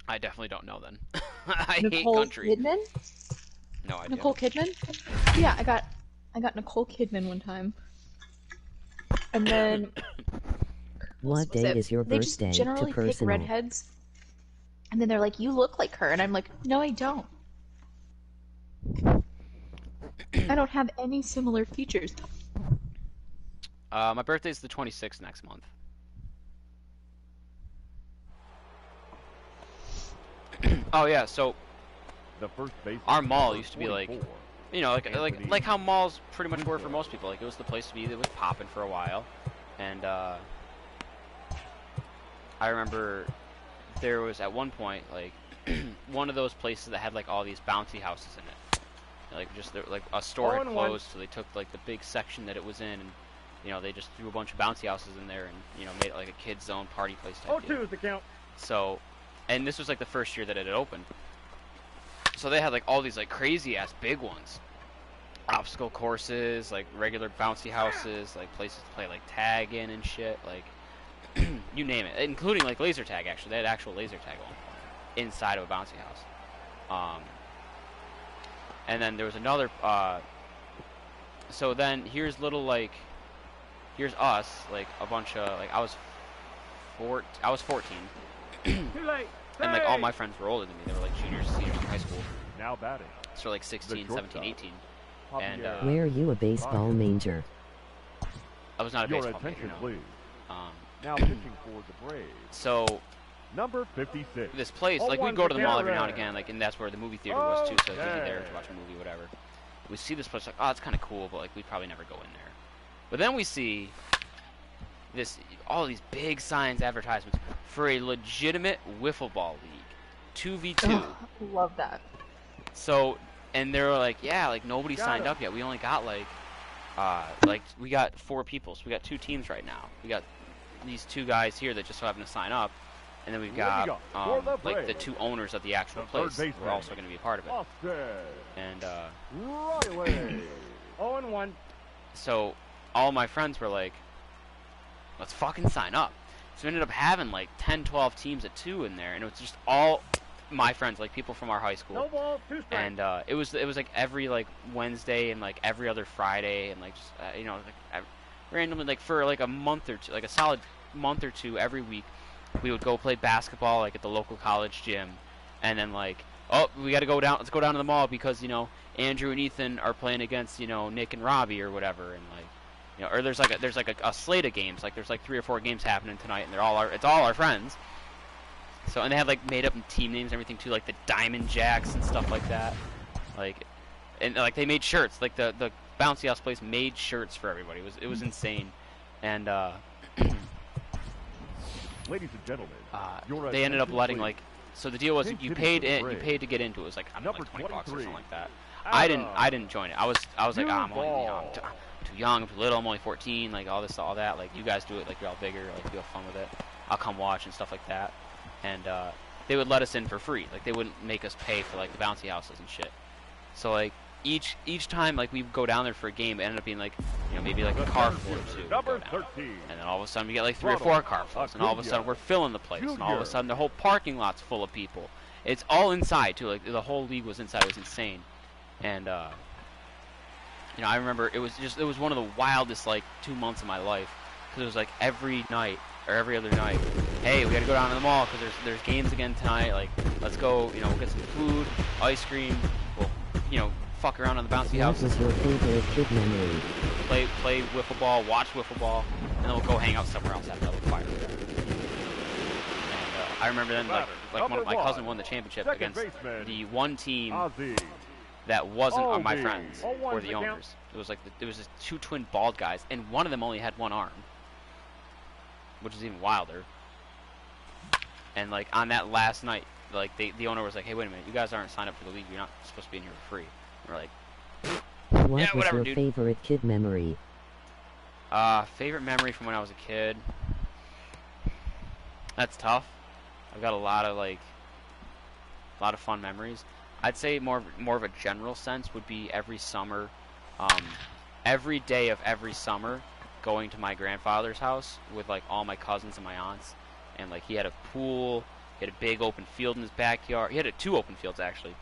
I definitely don't know then. I hate Nicole country. Kidman? No idea. Nicole Kidman? Yeah, I got Nicole Kidman one time. And then What day is your they just birthday? To generally pick personal. redheads. And then they're like, "You look like her." And I'm like, "No, I don't. I don't have any similar features." My birthday's the 26th next month. Oh yeah, so The first base. our mall used to be like, like how malls pretty much were for most people. Like it was the place to be that was popping for a while, and I remember there was at one point like one of those places that had like all these bouncy houses in it. Like just like a store had closed, so they took like the big section that it was in, and they just threw a bunch of bouncy houses in there, and made it like a kids zone party place type deal. 0-2 is the count. So, and this was like the first year that it had opened. So they had like all these like crazy ass big ones, obstacle courses, like regular bouncy houses, like places to play like tag in and shit, like you name it, including like laser tag. Actually, they had actual laser tag on inside of a bouncy house. And then there was another. So then here's here's us, like a bunch of like I was 14. Too late. And like all my friends were older than me. They were like juniors, seniors in high school. Now batting. So like 16, 17, 18. And Were you a baseball major? I was not a Your baseball major, attention, no. please. Um, Now pitching for the Braves. so Number 56. this place, like we'd go to the mall every now and again, like, and that's where the movie theater was too. So like, we'd be there to watch a movie, whatever. We see this place, like, oh, it's kind of cool, but like we'd probably never go in there. But then we see all these big signs, advertisements for a legitimate wiffle ball league, 2v2. Love that. So, and they were like, yeah, like nobody signed up yet. We only got like we got 4 people, so we got 2 teams right now. We got these 2 guys here that just so happen to sign up, and then we've got like the 2 owners of the actual place who are also going to be a part of it. Austin. And Riley. 0-1. so all my friends were like, let's fucking sign up. So we ended up having like 10, 12 teams at 2 in there, and it was just all my friends, like people from our high school. No ball, 2 strikes. And it was like every like Wednesday and like every other Friday, and like just like randomly, like for like a month or two, like a solid month or two every week, we would go play basketball like at the local college gym, and then like, oh, we got to go down. Let's go down to the mall because Andrew and Ethan are playing against Nick and Robbie or whatever, and like or there's like a slate of games, like there's like 3 or 4 games happening tonight, and it's all our friends. So, and they had like made up team names and everything too, like the Diamond Jacks and stuff like that. Like, and like they made shirts. Like the bouncy house place made shirts for everybody. It was insane. And Ladies and gentlemen, they ended up letting please. like. So the deal was Pink you City paid to the you paid to get into it. It was like I don't know, Number like $20 or 23. something like that. I didn't join it. I was like, I'm too young, I'm too little. I'm only 14. Like all that. Like you guys do it. Like you're all bigger. Like you have fun with it. I'll come watch and stuff like that. And they would let us in for free. Like they wouldn't make us pay for like the bouncy houses and shit. So like each time like we go down there for a game, it ended up being like maybe like a car full or 2. Number 13. And then all of a sudden we get like 3 or 4 car fulls, and all of a sudden we're filling the place, and all of a sudden the whole parking lot's full of people. It's all inside too. Like the whole league was inside. It was insane. And I remember it was one of the wildest like 2 months of my life, because it was like every night or every other night hey, we gotta go down to the mall because there's games again tonight. Like, let's go, we'll get some food, ice cream, we'll, fuck around on the bouncy What house. was your favorite kid memory? Play wiffle ball, watch wiffle ball, and then we'll go hang out somewhere else after that with fire. I remember then, like my cousin won the championship against the one team that wasn't on my friends or the owners. It was like there was just two twin bald guys, and one of them only had one arm, which is even wilder. And like on that last night, like the owner was like, "Hey, wait a minute, you guys aren't signed up for the league. You're not supposed to be in here for free." And we're like, What "Yeah, was whatever, your dude." favorite kid memory? Favorite memory from when I was a kid. That's tough. I've got a lot of fun memories. I'd say more of a general sense would be every summer, every day of every summer, going to my grandfather's house with like all my cousins and my aunts, and like he had a pool, he had a big open field in his backyard. He had two open fields actually.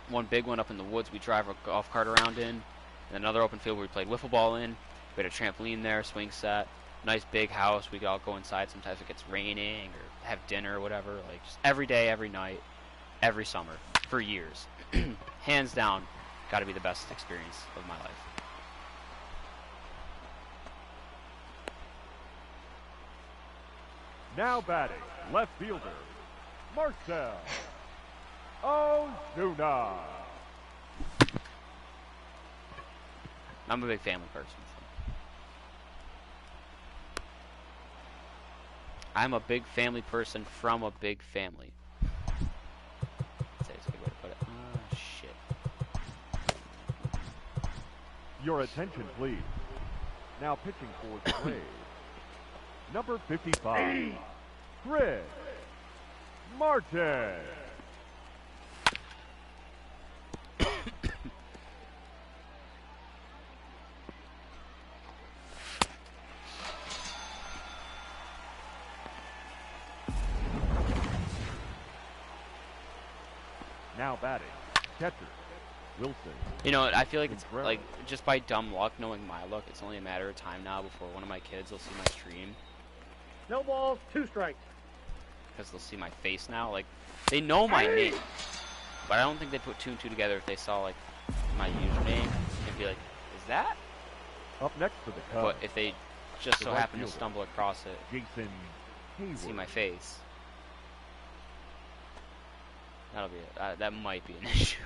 One big one up in the woods we drive a golf cart around in, and another open field where we played wiffle ball in. We had a trampoline there, swing set, nice big house. We could all go inside sometimes if it gets raining or have dinner or whatever. Like just every day, every night, every summer for years. Hands down, got to be the best experience of my life. Now batting, left fielder, Marcel Ozuna. I'm a big family person. I'm a big family person from a big family. That's a good way to put it. Oh, shit. Your attention, please. Now pitching for the Braves, number 55, Chris Martin. Now batting, catcher, Wilson. I feel like it's like just by dumb luck, knowing my luck, it's only a matter of time now before one of my kids will see my stream. No balls, 2 strikes. Because they'll see my face now. Like, they know my name. But I don't think they put 2 and 2 together if they saw, like, my username and be like, is that? Up next for the Cubs. But if they just so happen to stumble across it, Jason Hayward. see my face, that'll be it. That might be an issue.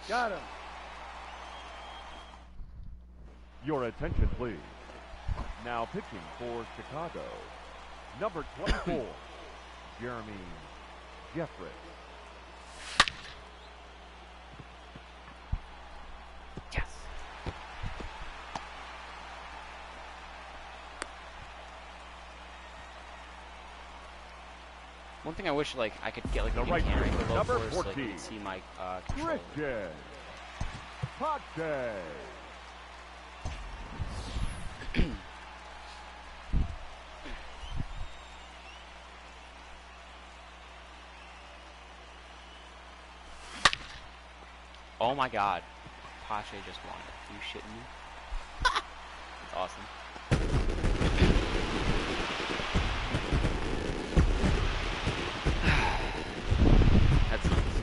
Got him. Your attention, please. Now pitching for Chicago, number 24, Jeremy Jeffress. Yes. One thing I wish, like, I could get, like, The a right camera fielder, angle number for so I 14, could see my controller. Christian Pache. Oh my god. Pache just won it. Are you shitting me? That's awesome. That's nice.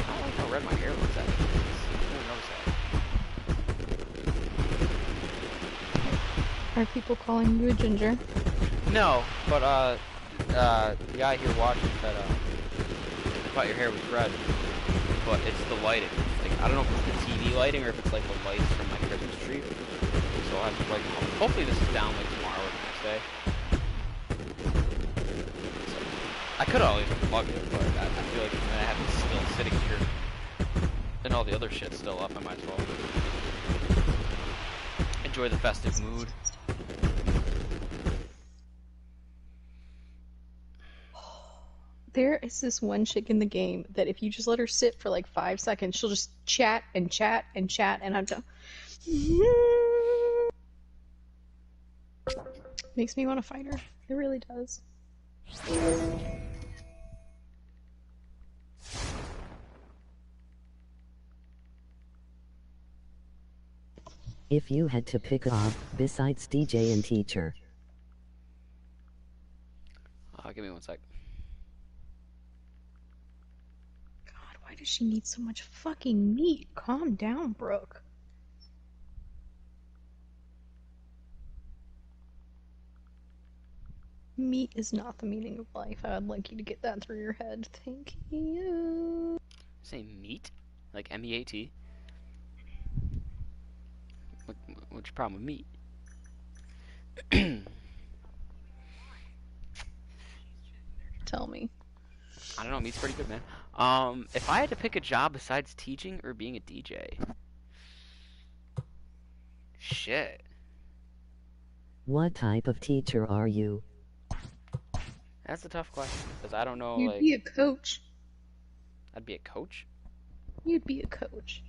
I don't like how red my hair looks actually. I didn't notice that. Are people calling you a ginger? No, but the guy here watching said I thought your hair was red, but it's the lighting. Like, I don't know if it's the TV lighting or if it's like the lights from my Christmas tree. So I'll have to like, hopefully this is down like tomorrow or the next day. So, I could always unplug it, but I feel like I have it still sitting here and all the other shit's still up. I might as well enjoy the festive mood. There is this one chick in the game that if you just let her sit for like 5 seconds, she'll just chat and chat and chat, and I'm done. Makes me want to fight her. It really does. If you had to pick a job besides DJ and teacher, Give me one sec. God, why does she need so much fucking meat? Calm down, Brooke. Meat is not the meaning of life. I would like you to get that through your head. Thank you. Say meat? Like M-E-A-T? What's your problem with meat? Tell me. I don't know, meat's pretty good, man. If I had to pick a job besides teaching or being a DJ... Shit. what type of teacher are you? That's a tough question, because I don't know, You'd like... be a coach. I'd be a coach? You'd be a coach.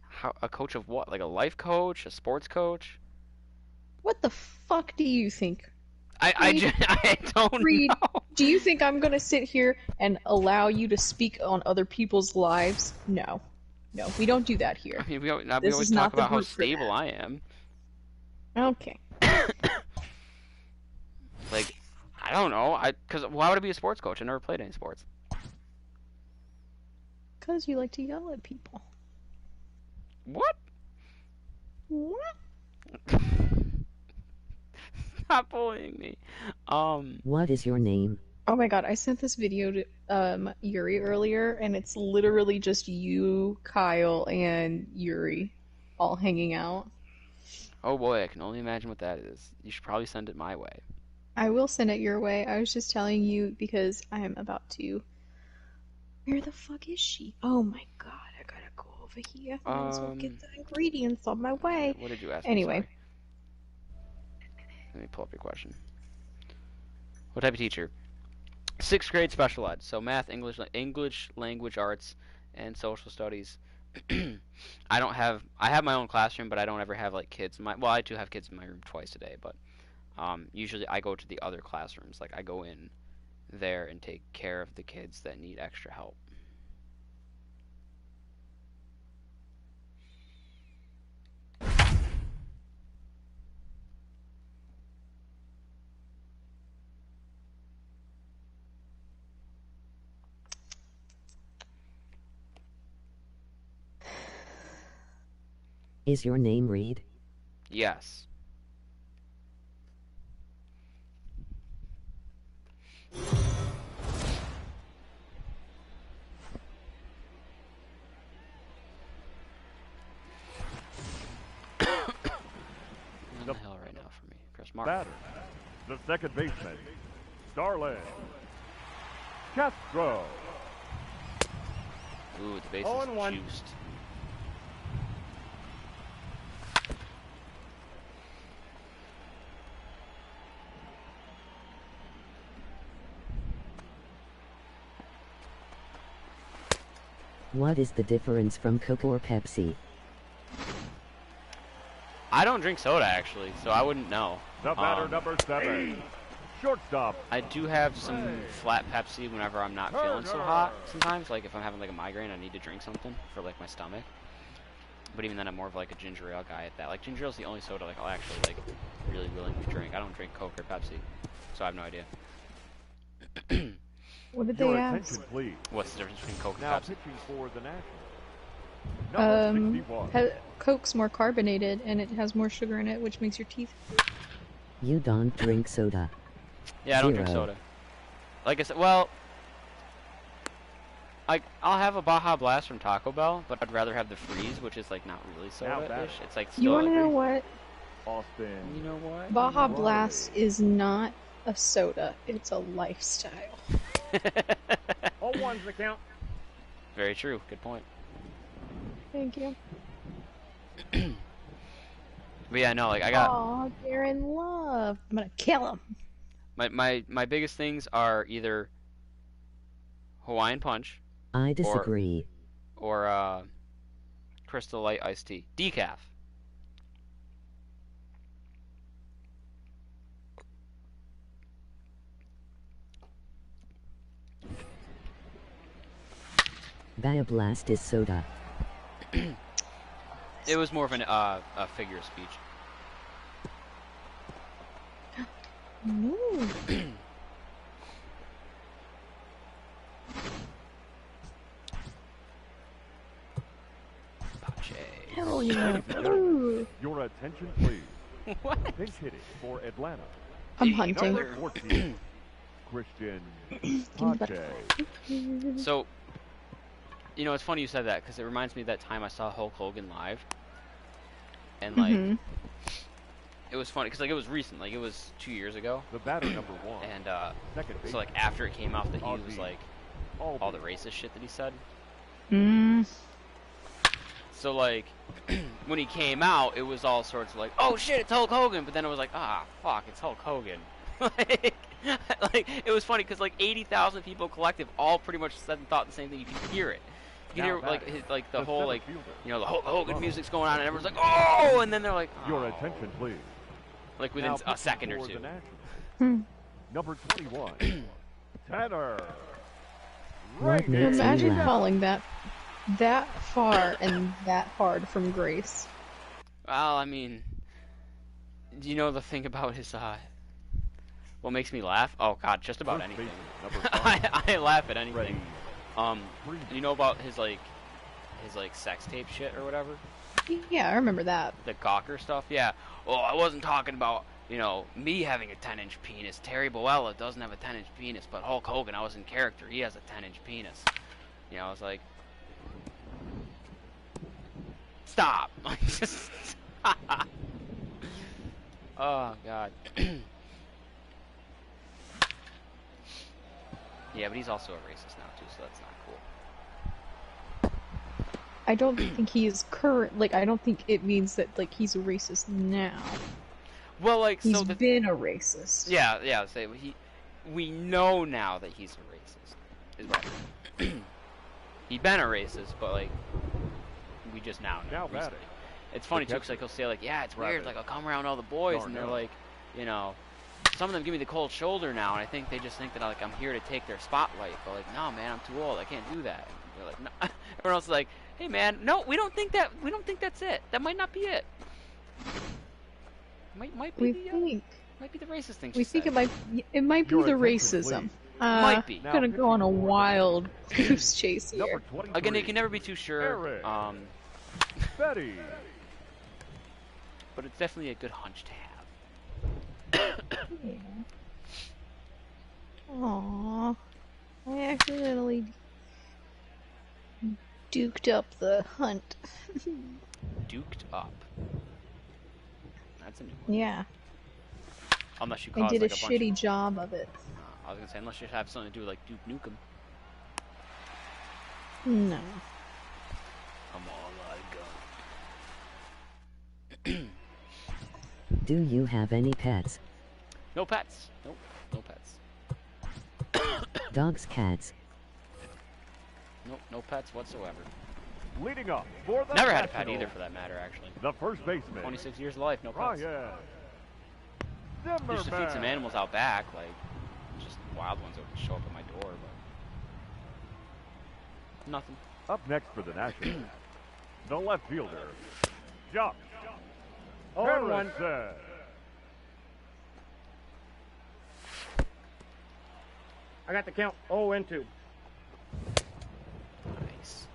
How, a coach of what? Like a life coach? A sports coach? What the fuck do you think? I don't Reed, know. do you think I'm gonna sit here and allow you to speak on other people's lives? No. No, we don't do that here. I mean, we This always is not talk the about how group for stable that. I am. Okay. Like, I don't know. Because why would I be a sports coach? I never played any sports. Because you like to yell at people. What? What? Stop bullying me. What is your name? Oh my god, I sent this video to Yuri earlier, and it's literally just you, Kyle, and Yuri all hanging out. Oh boy, I can only imagine what that is. You should probably send it my way. I will send it your way. I was just telling you because I am about to... Where the fuck is she? Oh my god, I gotta go over here. I might as well get the ingredients on my way. What did you ask me? Anyway. Sorry. Let me pull up your question. What type of teacher? 6th grade special ed. So math, English, language arts, and social studies. I have my own classroom, but I don't ever have like kids. Well, I do have kids in my room twice a day, but usually I go to the other classrooms. Like I go in there and take care of the kids that need extra help. Is your name Reed? Yes. In the hell right now for me, Chris Martin. Batter, the second baseman, Starlin Castro. Ooh, the base 0-1. is juiced. What is the difference from Coke or Pepsi? I don't drink soda actually, so I wouldn't know. The batter, number 7, shortstop. I do have some flat Pepsi whenever I'm not feeling so hot sometimes. Like if I'm having like a migraine, I need to drink something for like my stomach. But even then, I'm more of like a ginger ale guy at that. Like ginger ale is the only soda like I'll actually like really willingly drink. I don't drink Coke or Pepsi, so I have no idea. What did Your they attention, ask? please. What's the difference between Coke and Now Pepsi? pitching for the Nationals. Number 61. Coke's more carbonated and it has more sugar in it, which makes your teeth. You don't drink soda. Yeah, I don't drink 0. soda. Like I said, well, I'll have a Baja Blast from Taco Bell, but I'd rather have the Freeze, which is like not really Now soda-ish. batter. It's like You still. want to know what? Austin. You know what? Baja Blast is not a soda. It's a lifestyle. 0-1's the count. Very true. Good point. Thank you. But yeah, no, like I got Aw, they're in love. I'm gonna kill him. my biggest things are either Hawaiian Punch I disagree. or Crystal Light iced tea, decaf. Bioblast is soda. It was more of a figure of speech. Ooh. Pache. Hell yeah. Ooh. Your attention, please. What? Pinch hitting for Atlanta. I'm hunting. Number 14, Christian Pache. So, you know, it's funny you said that because it reminds me of that time I saw Hulk Hogan live, and like, it was funny because like it was recent, like it was 2 years ago, The batter, number 1. and Second base. so like after it came out that he was Ozzy like Albies. all the racist shit that he said. Mm. So like when he came out, it was all sorts of like, oh shit, it's Hulk Hogan, but then it was like, ah, fuck, it's Hulk Hogan. like it was funny because like 80,000 people collective all pretty much said and thought the same thing. You could hear it. You could hear like the whole like you know the Hulk Hogan music's going on and everyone's like, oh, and then they're like, oh. Your attention, please. Like within Now a second or pitching two. for the Nationals. Hmm. Number 21, Tanner. What Rainey. makes you Imagine laugh? falling that far and that hard from grace. Well, I mean, do you know the thing about his what makes me laugh? Oh god, just about First anything. baseman, number 5. I laugh at Ready. anything. You know about his like sex tape shit or whatever? Yeah, I remember that. The Gawker stuff? Yeah. Well, I wasn't talking about, you know, me having a 10-inch penis. Terry Boella doesn't have a 10-inch penis, but Hulk Hogan, I was in character, he has a 10-inch penis. You know, I was like, stop. Like, just oh, God. Yeah, but he's also a racist now, too, so that's not cool. I don't think he is current. Like, I don't think it means that like he's a racist now. Well, like, He's so the... been a racist. Yeah, say we know now that he's a racist. Is what he'd been a racist, but like we just now know. Now recently. batting. It's funny too, catcher. 'cause like he'll say like, yeah, it's weird. Rabbit. Like I'll come around all the boys, and they're Darnell. like, you know, some of them give me the cold shoulder now, and I think they just think that like I'm here to take their spotlight. But like, no, man, I'm too old. I can't do that. And they're like, no. Everyone else is like, hey, man, no, we don't think that. We don't think that's it. That might not be it. Might be We the think might be the racist thing. we she think said. it might be Your the attention, racism. please. Might be. Now Gonna go on a pitching for the wild goose chase Number here. 23, Again, you can never be too sure. Eric. But Betty. it's definitely a good hunch to have. Yeah. Aww. I accidentally duked up the hunt. Duked up. That's a new one. Yeah, Unless you I cause did like a a bunch shitty job of it. I was gonna say unless you have something to do with like Duke Nukem. No. I'm all I got. Do you have any pets? No pets. Nope. No pets. Dogs, cats? Nope. No pets whatsoever. Leading up for the Never had a pet Nationals, either, for that matter. Actually. The first baseman. 26 years of life, no pets. Ryan Used to feed some Zimmerman. animals out back, like just wild ones that would show up at my door, but nothing. Up next for the Nationals, the left fielder, Josh 0-1. Harrison. I got the count 0-2. Nice.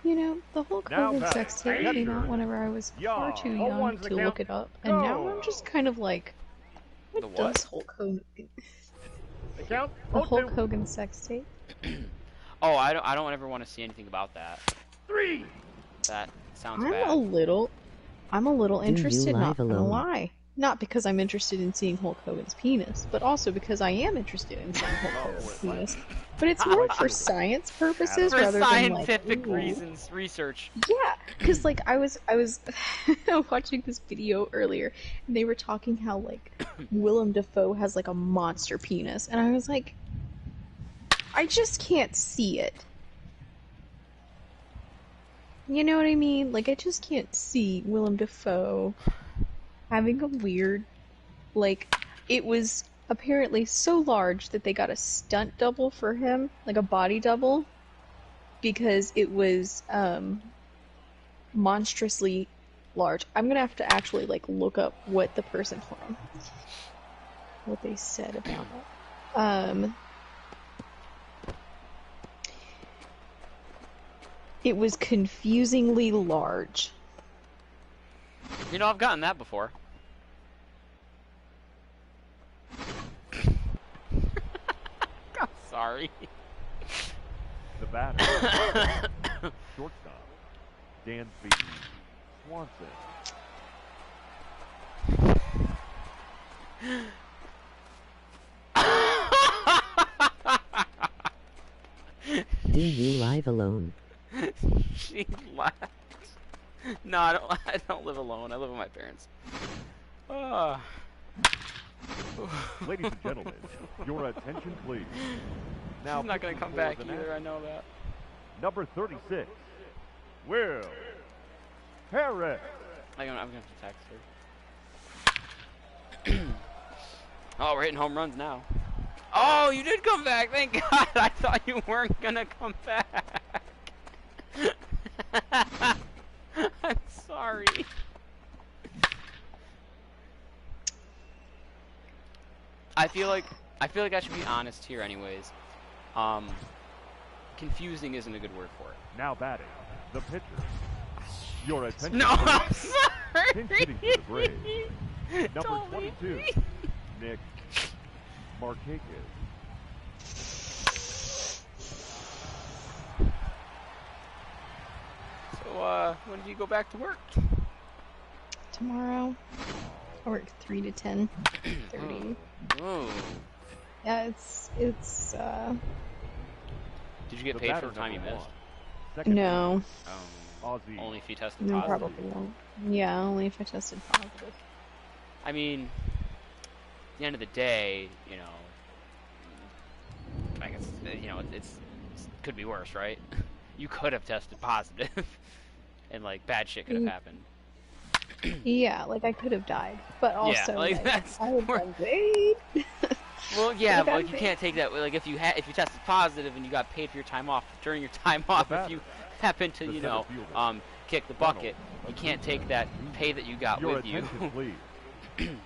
You know, the whole Now COVID back. sex tape came out whenever I was far too Yeah. young one's the to look count. it up, and now Go. I'm just kind of like, The what what? does Hulk Hogan? The count The Hulk 0-2. Hogan sex tape? Oh, I don't ever want to see anything about that. 3. That sounds I'm bad. a little you interested, not live gonna alone? lie. Not because I'm interested in seeing Hulk Hogan's penis, but also because I am interested in seeing Hulk Hogan's penis. But it's more for science purposes For rather scientific than like, ooh. reasons, research. Yeah, because like I was watching this video earlier, and they were talking how like Willem Dafoe has like a monster penis, and I was like, I just can't see it. You know what I mean? Like I just can't see Willem Dafoe having a weird, like it was apparently so large that they got a stunt double for him, like a body double, because it was monstrously large. I'm gonna have to actually like look up what the person, hold on, what they said about it. It was confusingly large. You know, I've gotten that before. I'm sorry. The batter. Shortstop. Dansby Swanson. Do you live alone? She laughed. No, I don't. I don't live alone. I live with my parents. Ladies and gentlemen, your attention please. Now She's not gonna pitching come for back the either. Nationals, I know that. Number 36, Will Harris. I'm gonna have to text her. Oh, we're hitting home runs now. Oh, you did come back. Thank God. I thought you weren't gonna come back. I'm sorry. I feel like I should be honest here, anyways. Confusing isn't a good word for it. Now batting, the pitcher. Your attention No, please. I'm sorry. Pinch hitting for the Braves. Number Don't leave 22, me. Nick Markakis. So, when do you go back to work? Tomorrow, I work 3 to 10:30. Oh. Yeah, it's Did you get The paid for batter, the time you number missed? 1. Second no, Ozzie. Only if you tested no, positive. probably won't. Yeah, only if I tested positive. I mean, at the end of the day, you know, I guess, you know, it's could be worse, right? You could have tested positive, and like bad shit could have happened. Yeah, like I could have died, but also like, like, that's I would have been paid. Well, yeah, Like, but I'm like, you can't take that. Like, if you tested positive and you got paid for your time off during your time off, if you happen to, you know, kick the bucket, you can't take that pay that you got Your with you. attention please.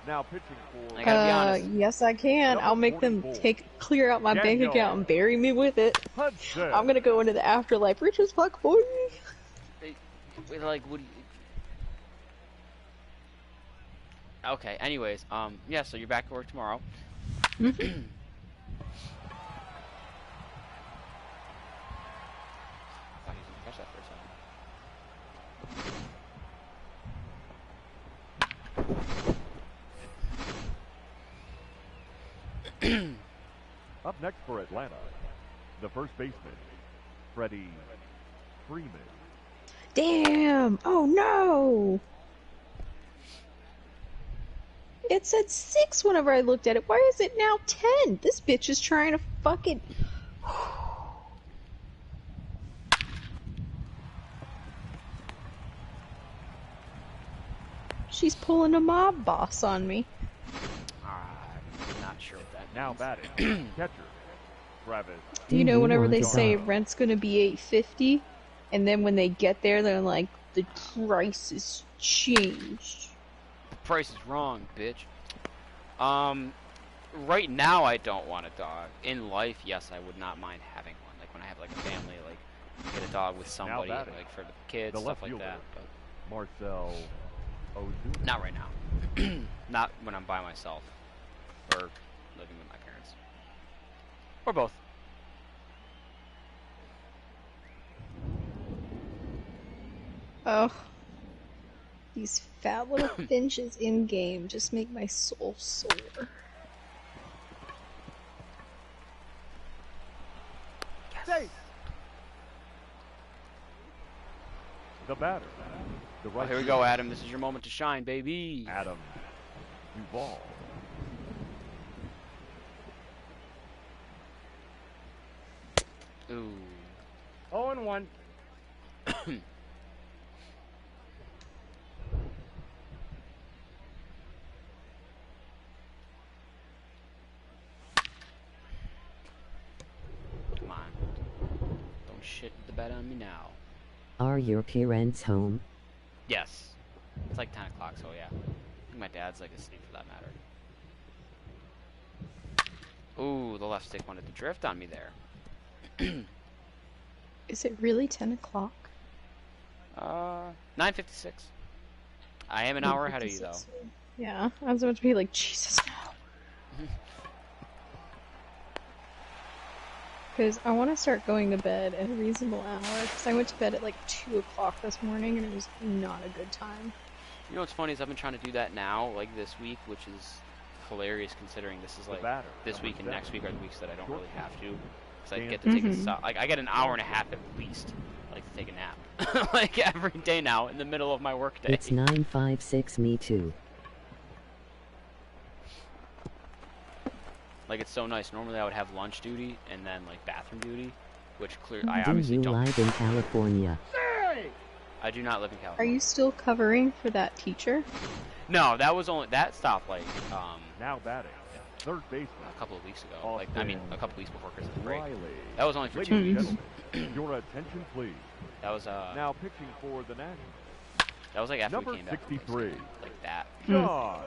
Now pitching for I gotta be honest. Yes, I can. Number I'll make them 44. clear out my bank Daniel account and bury me with it. Hudson. I'm gonna go into the afterlife rich as fuck, boy. Like, would you... Okay, anyways, yeah, so you're back to work tomorrow. Mhm. I didn't catch that for a second. Up next for Atlanta, the first baseman, Freddie Freeman. Damn! Oh no! It said 6 whenever I looked at it. Why is it now 10? This bitch is trying to fucking... She's pulling a mob boss on me. I'm not sure what that means. Now batting, catcher, Travis. You know, whenever they want say to- rent's gonna be $8.50, and then when they get there, they're like, the price is changed. The price is wrong, bitch. Right now I don't want a dog. In life, yes, I would not mind having one. Like when I have like a family, like get a dog with somebody, batting, like for the kids, the stuff left like fielder. that. But Marcel Ozuna. not right now. Not when I'm by myself or living with my parents, or both. Oh, these fat little finches in game just make my soul sore. Safe. The batter, the Oh, right. here we go, Adam. This is your moment to shine, baby. Adam Duvall. Ooh. 0-1. shit the bed on me now. Are your parents home? Yes. It's like 10 o'clock, so yeah. I think my dad's like asleep for that matter. Ooh, the left stick wanted to drift on me there. Is it really 10 o'clock? 9:56. I am an hour ahead of you, though. Yeah, I was about to be like, Jesus, no. Because I want to start going to bed at a reasonable hour, because I went to bed at like 2 o'clock this morning, and it was not a good time. You know what's funny is I've been trying to do that now, like this week, which is hilarious considering this is like this week and next week are the weeks that I don't really have to. Because I get to take I get an hour and a half at least, like, to take a nap. Like, every day now, in the middle of my work day. It's 9:56, me too. Like, it's so nice. Normally I would have lunch duty and then, like, bathroom duty, which I Do obviously you don't. live in California? I do not live in Are California. you still covering for that teacher? No, that stopped, like, Now batting, third baseman. a couple of weeks ago. Off Like, I mean, field. a couple of weeks before Christmas break. Riley. That was only for 2 Ladies and weeks. gentlemen, your attention, please. That was, Now pitching for the Nationals, that was, like, after number we came back from 63. Thanksgiving. Like, that. John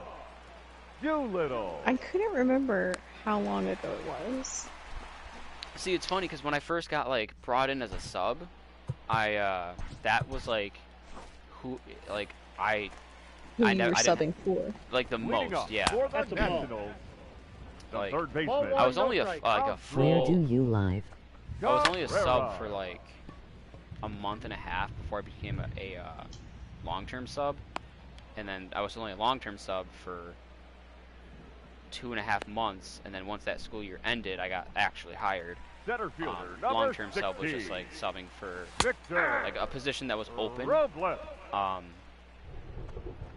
Doolittle. I couldn't remember how long ago it was. See, it's funny, because when I first got, like, brought in as a sub, that was, like, who Who I you were didn't- subbing for. like, the Leading most, up yeah. for the That's the ball. Nationals, the Like, third baseman. Ball I was one, only no a, strike. like, a Out. Where do full, you live? I was only a sub Cabrera. for, like, a month and a half before I became a long-term sub, and then I was only a long-term sub for 2.5 months, and then once that school year ended, I got actually hired. Center fielder, number Long-term 16. sub was just, like, subbing for, Victor like, a position that was open. Robles.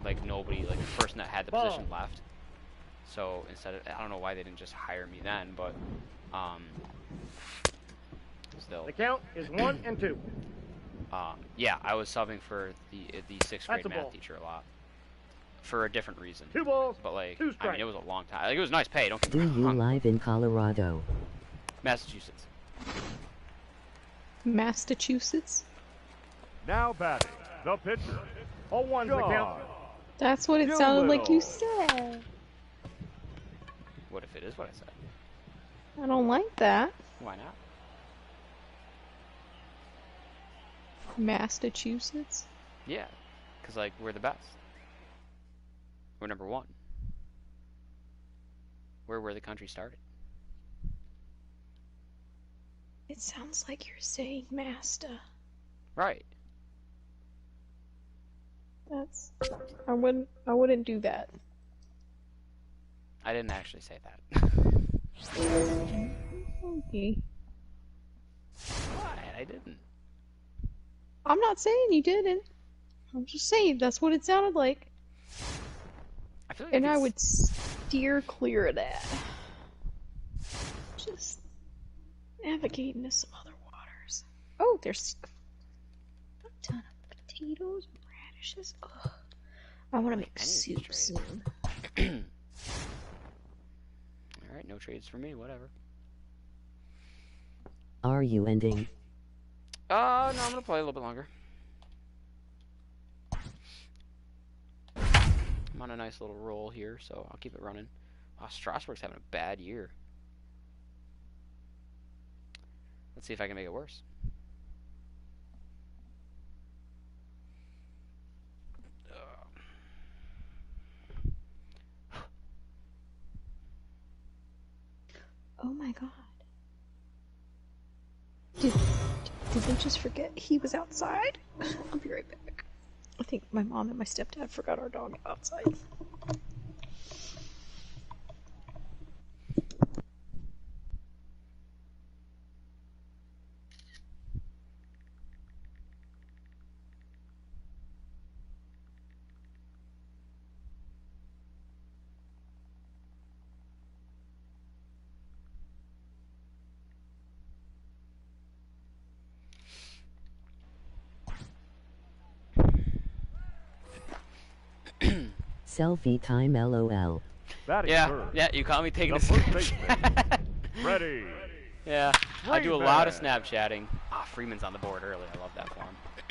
Like, nobody, like, the person that had the Ball. position left. So instead of, I don't know why they didn't just hire me then, but still, The count is 1 and 2. yeah, I was subbing for the 6th grade That's a math ball. teacher a lot for a different reason. 2 balls. But, like, 2 I mean, strikes. it was a long time. Like, it was nice pay. Don't get Do me you wrong. live in Colorado? Massachusetts. Massachusetts? Now batting, the pitcher, 0-1's the John count. That's what it sounded like you said. What if it is what I said? I don't like that. Why not? Massachusetts? Yeah, because, like, we're the best. We're number 1. We're where the country started. It sounds like you're saying Masta. Right. That's... I wouldn't do that. I didn't actually say that. Okay. Why? I didn't. I'm not saying you didn't. I'm just saying that's what it sounded like. I feel like And I it's- would steer clear of that. Just navigate into some other waters. Oh, there's a ton of potatoes and radishes. Ugh. I want to make I need soup to trade. soon. Alright, no trades for me, whatever. Are you ending? No, I'm gonna play a little bit longer. I'm on a nice little roll here, so I'll keep it running. Wow, Strasburg's having a bad year. Let's see if I can make it worse. Oh my god. Did they just forget he was outside? I'll be right back. I think my mom and my stepdad forgot our dog outside. Selfie time LOL. batting Yeah, third, yeah, you caught me taking the a first baseman. Snapchat. Ready. Yeah, I do a lot of Freeman. Snapchatting. Ah, Freeman's on the board early. I love that for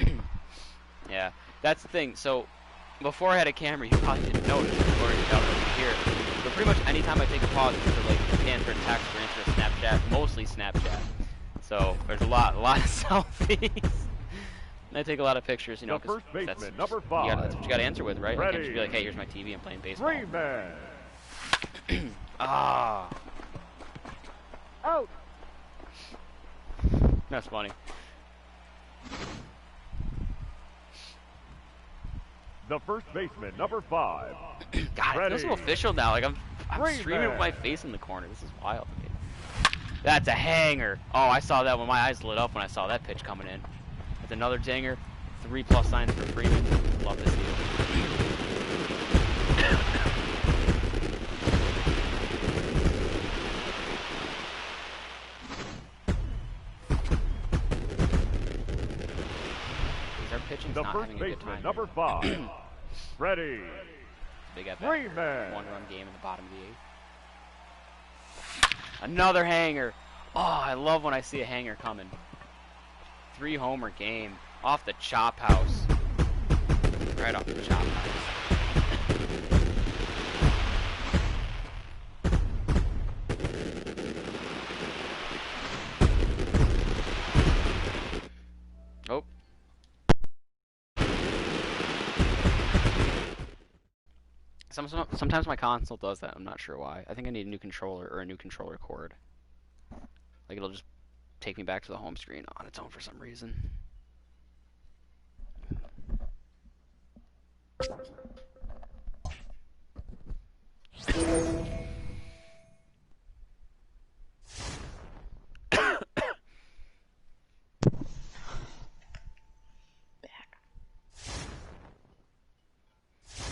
him. Yeah, that's the thing. So before I had a camera, you probably didn't notice it, or you don't really hear it. But pretty much anytime I take a pause, it's to like answer a text or answer a Snapchat, mostly Snapchat. So there's a lot of selfies. And I take a lot of pictures, you know, The first because baseman, that's number that's 5. what you got to answer with, right? Like, you can't just be like, Ready. hey, here's my TV, I'm playing baseball. Freeman. Ah, Out. that's funny. The first baseman, number 5. God, it feels so Ready. official now. Like I'm Freeman. streaming with my face in the corner. This is wild to me. That's a hanger. Oh, I saw that when my eyes lit up when I saw that pitch coming in. That's another dinger. 3+ signs for Freeman. Love this deal. Our pitching's The not first having a good baseman, time. number 5. Ready. Big at Freeman. 1-run game in the bottom of the 8th. Another hanger. Oh, I love when I see a hanger coming. 3-homer game off the chop house. Right off the chop house. Oh. Sometimes my console does that. I'm not sure why. I think I need a new controller or a new controller cord. Like it'll just take me back to the home screen on its own for some reason.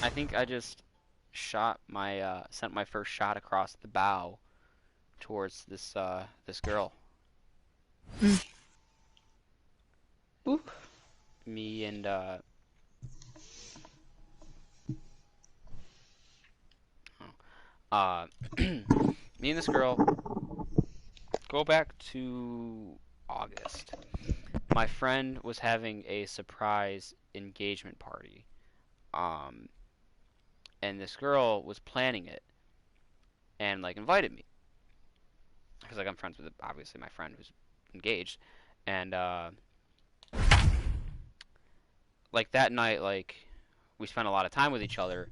I think I just shot my sent my first shot across the bow towards this this girl. Ooh. Me and me and this girl go back to August. My friend was having a surprise engagement party. And this girl was planning it and like invited me. Because like I'm friends with obviously my friend who's engaged. And like that night, like we spent a lot of time with each other,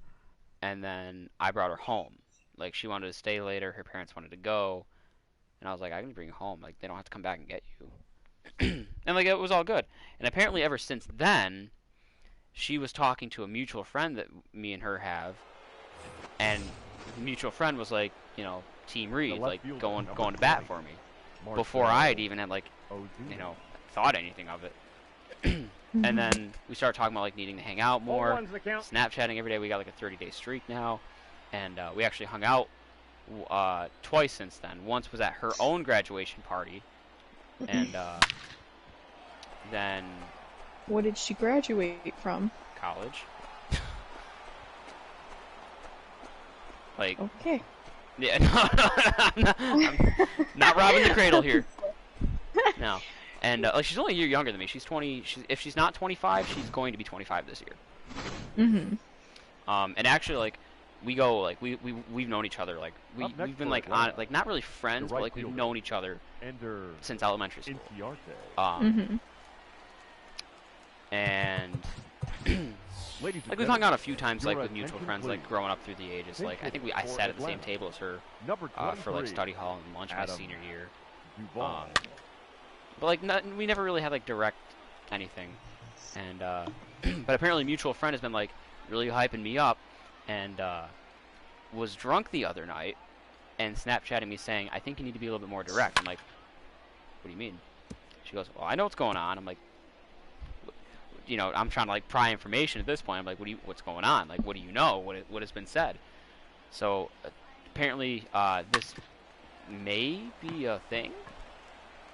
and then I brought her home. Like she wanted to stay later, her parents wanted to go, and I was like, I can bring you home. Like they don't have to come back and get you. And like it was all good. And apparently ever since then, she was talking to a mutual friend that me and her have, and the mutual friend was like, you know, Team Reed, like going to bat for me before I had even had like, you know, thought anything of it. And then we started talking about like needing to hang out more, 0-1's the count. Snapchatting every day. We got like a 30-day streak now, and we actually hung out twice since then. Once was at her own graduation party, and then What did she graduate from? college. Like, Okay. yeah, no, I'm not robbing the cradle here. No. And like she's only a year younger than me. She's 20. If she's not 25, she's going to be 25 this year. Mm-hmm. And actually, like we go like we've known each other like we've been like on like not really friends, but like we've known each other since elementary school. And like we've hung out a few times like with mutual friends like growing up through the ages. Like I think I sat at the same table as her for like study hall and lunch my senior year. But like we never really had like direct anything. And but apparently mutual friend has been like really hyping me up, and was drunk the other night and Snapchatting me saying, I think you need to be a little bit more direct. I'm like, what do you mean? She goes, well, I know what's going on. I'm like, you know, I'm trying to like pry information at this point. I'm like, what's going on? Like, what do you know? What has been said? So apparently this may be a thing.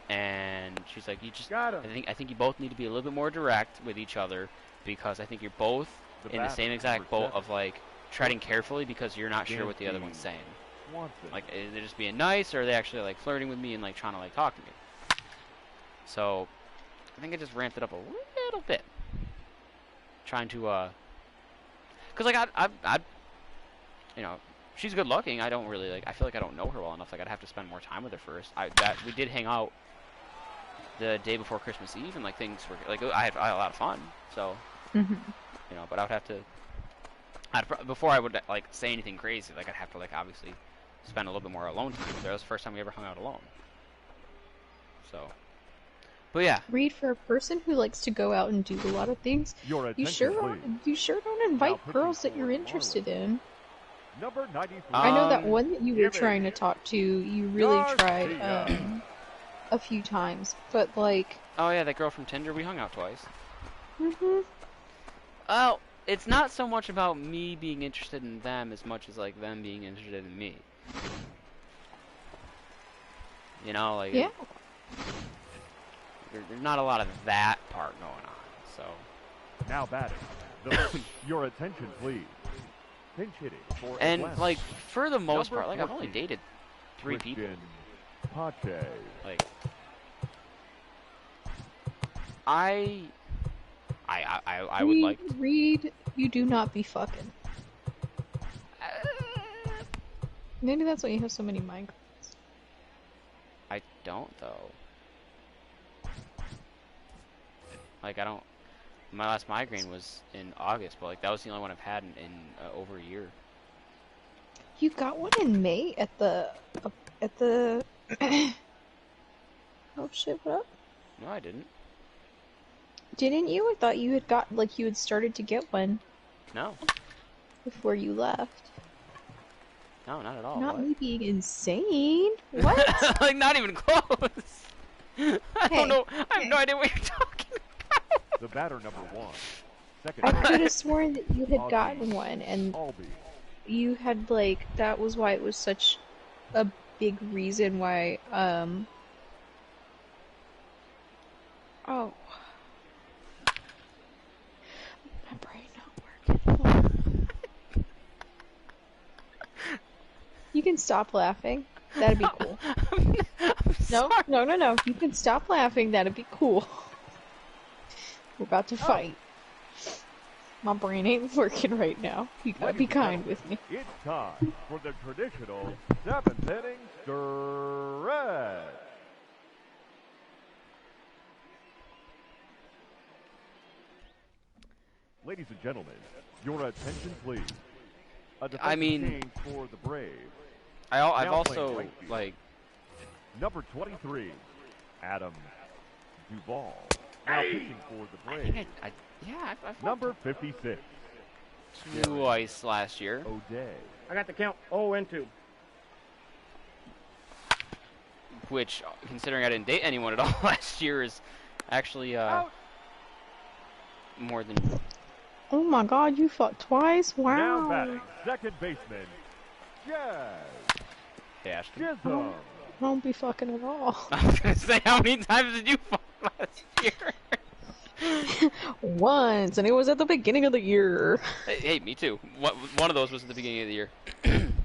And she's like, you just, I think you both need to be a little bit more direct with each other, because I think you're both in the same exact boat of like treading carefully because you're not sure what the other one's saying. Like, is they just being nice, or are they actually like flirting with me and like trying to like talk to me? So I think I just ramped it up a little bit. Trying to, cause like I, you know, she's good looking. I don't really like. I feel like I don't know her well enough. Like I'd have to spend more time with her first. We did hang out the day before Christmas Eve, and like things were like I had a lot of fun. So, you know, but I would have to. Before I would like say anything crazy, like I'd have to like obviously spend a little bit more alone time with her. That was the first time we ever hung out alone. So, but yeah. Reed, for a person who likes to go out and do a lot of things, Your you attention, sure please. don't invite pitching girls that for you're the interested Marlins. in. Number 93. I know that Um, one that you were give it. trying to talk to, you really tried Garcia. a few times, but like, Oh yeah, that girl from Tinder. We hung out twice. mhm. Oh, it's not so much about me being interested in them as much as like them being interested in me. You know, like Yeah. there's not a lot of that part going on. So Now batting. Your attention, please. Pinch hitting for and Atlanta. like for the most Number part, like I've only 14, dated 3 people. Christian Pache. Like I would like. Reed, you do not be fucking. Maybe that's why you have so many migraines. I don't though. Like I don't. My last migraine was in August, but like that was the only one I've had in over a year. You got one in May at the oh shit, what up? No, I didn't. Didn't you? I thought you had got, like, you had started to get one No, before you left. no, not at all. Not What? me being insane. What? Like not even close. I Hey, don't know. I have no idea what you're talking about. The batter number 1. Second I base, could have sworn that you had Albie. gotten one, and Albie. you had, like, that was why it was such a big reason why, oh. My brain not working. You can stop laughing. That'd be cool. I'm No, sorry. no. You can stop laughing. That'd be cool. We're about to fight. My brain ain't working right now. You gotta be Ladies and kind with me. It's time for the traditional 7th inning stretch. Ladies and gentlemen, your attention, please. A defensive change for the Braves. I've Now also playing right field. like Number 23, Adam Duvall. Now pitching for the I Braves. think I've Number 56, twice last year. O'Day. I got the count. 0-2. Which, considering I didn't date anyone at all last year, is actually more than. Oh my god, you fucked twice? Now Wow. batting, second baseman, Jazz Hey, Ashton. Chisholm. Don't be fucking at all. I was gonna say, how many times did you fuck last year? Once, and it was at the beginning of the year. Hey, me too. One of those was at the beginning of the year.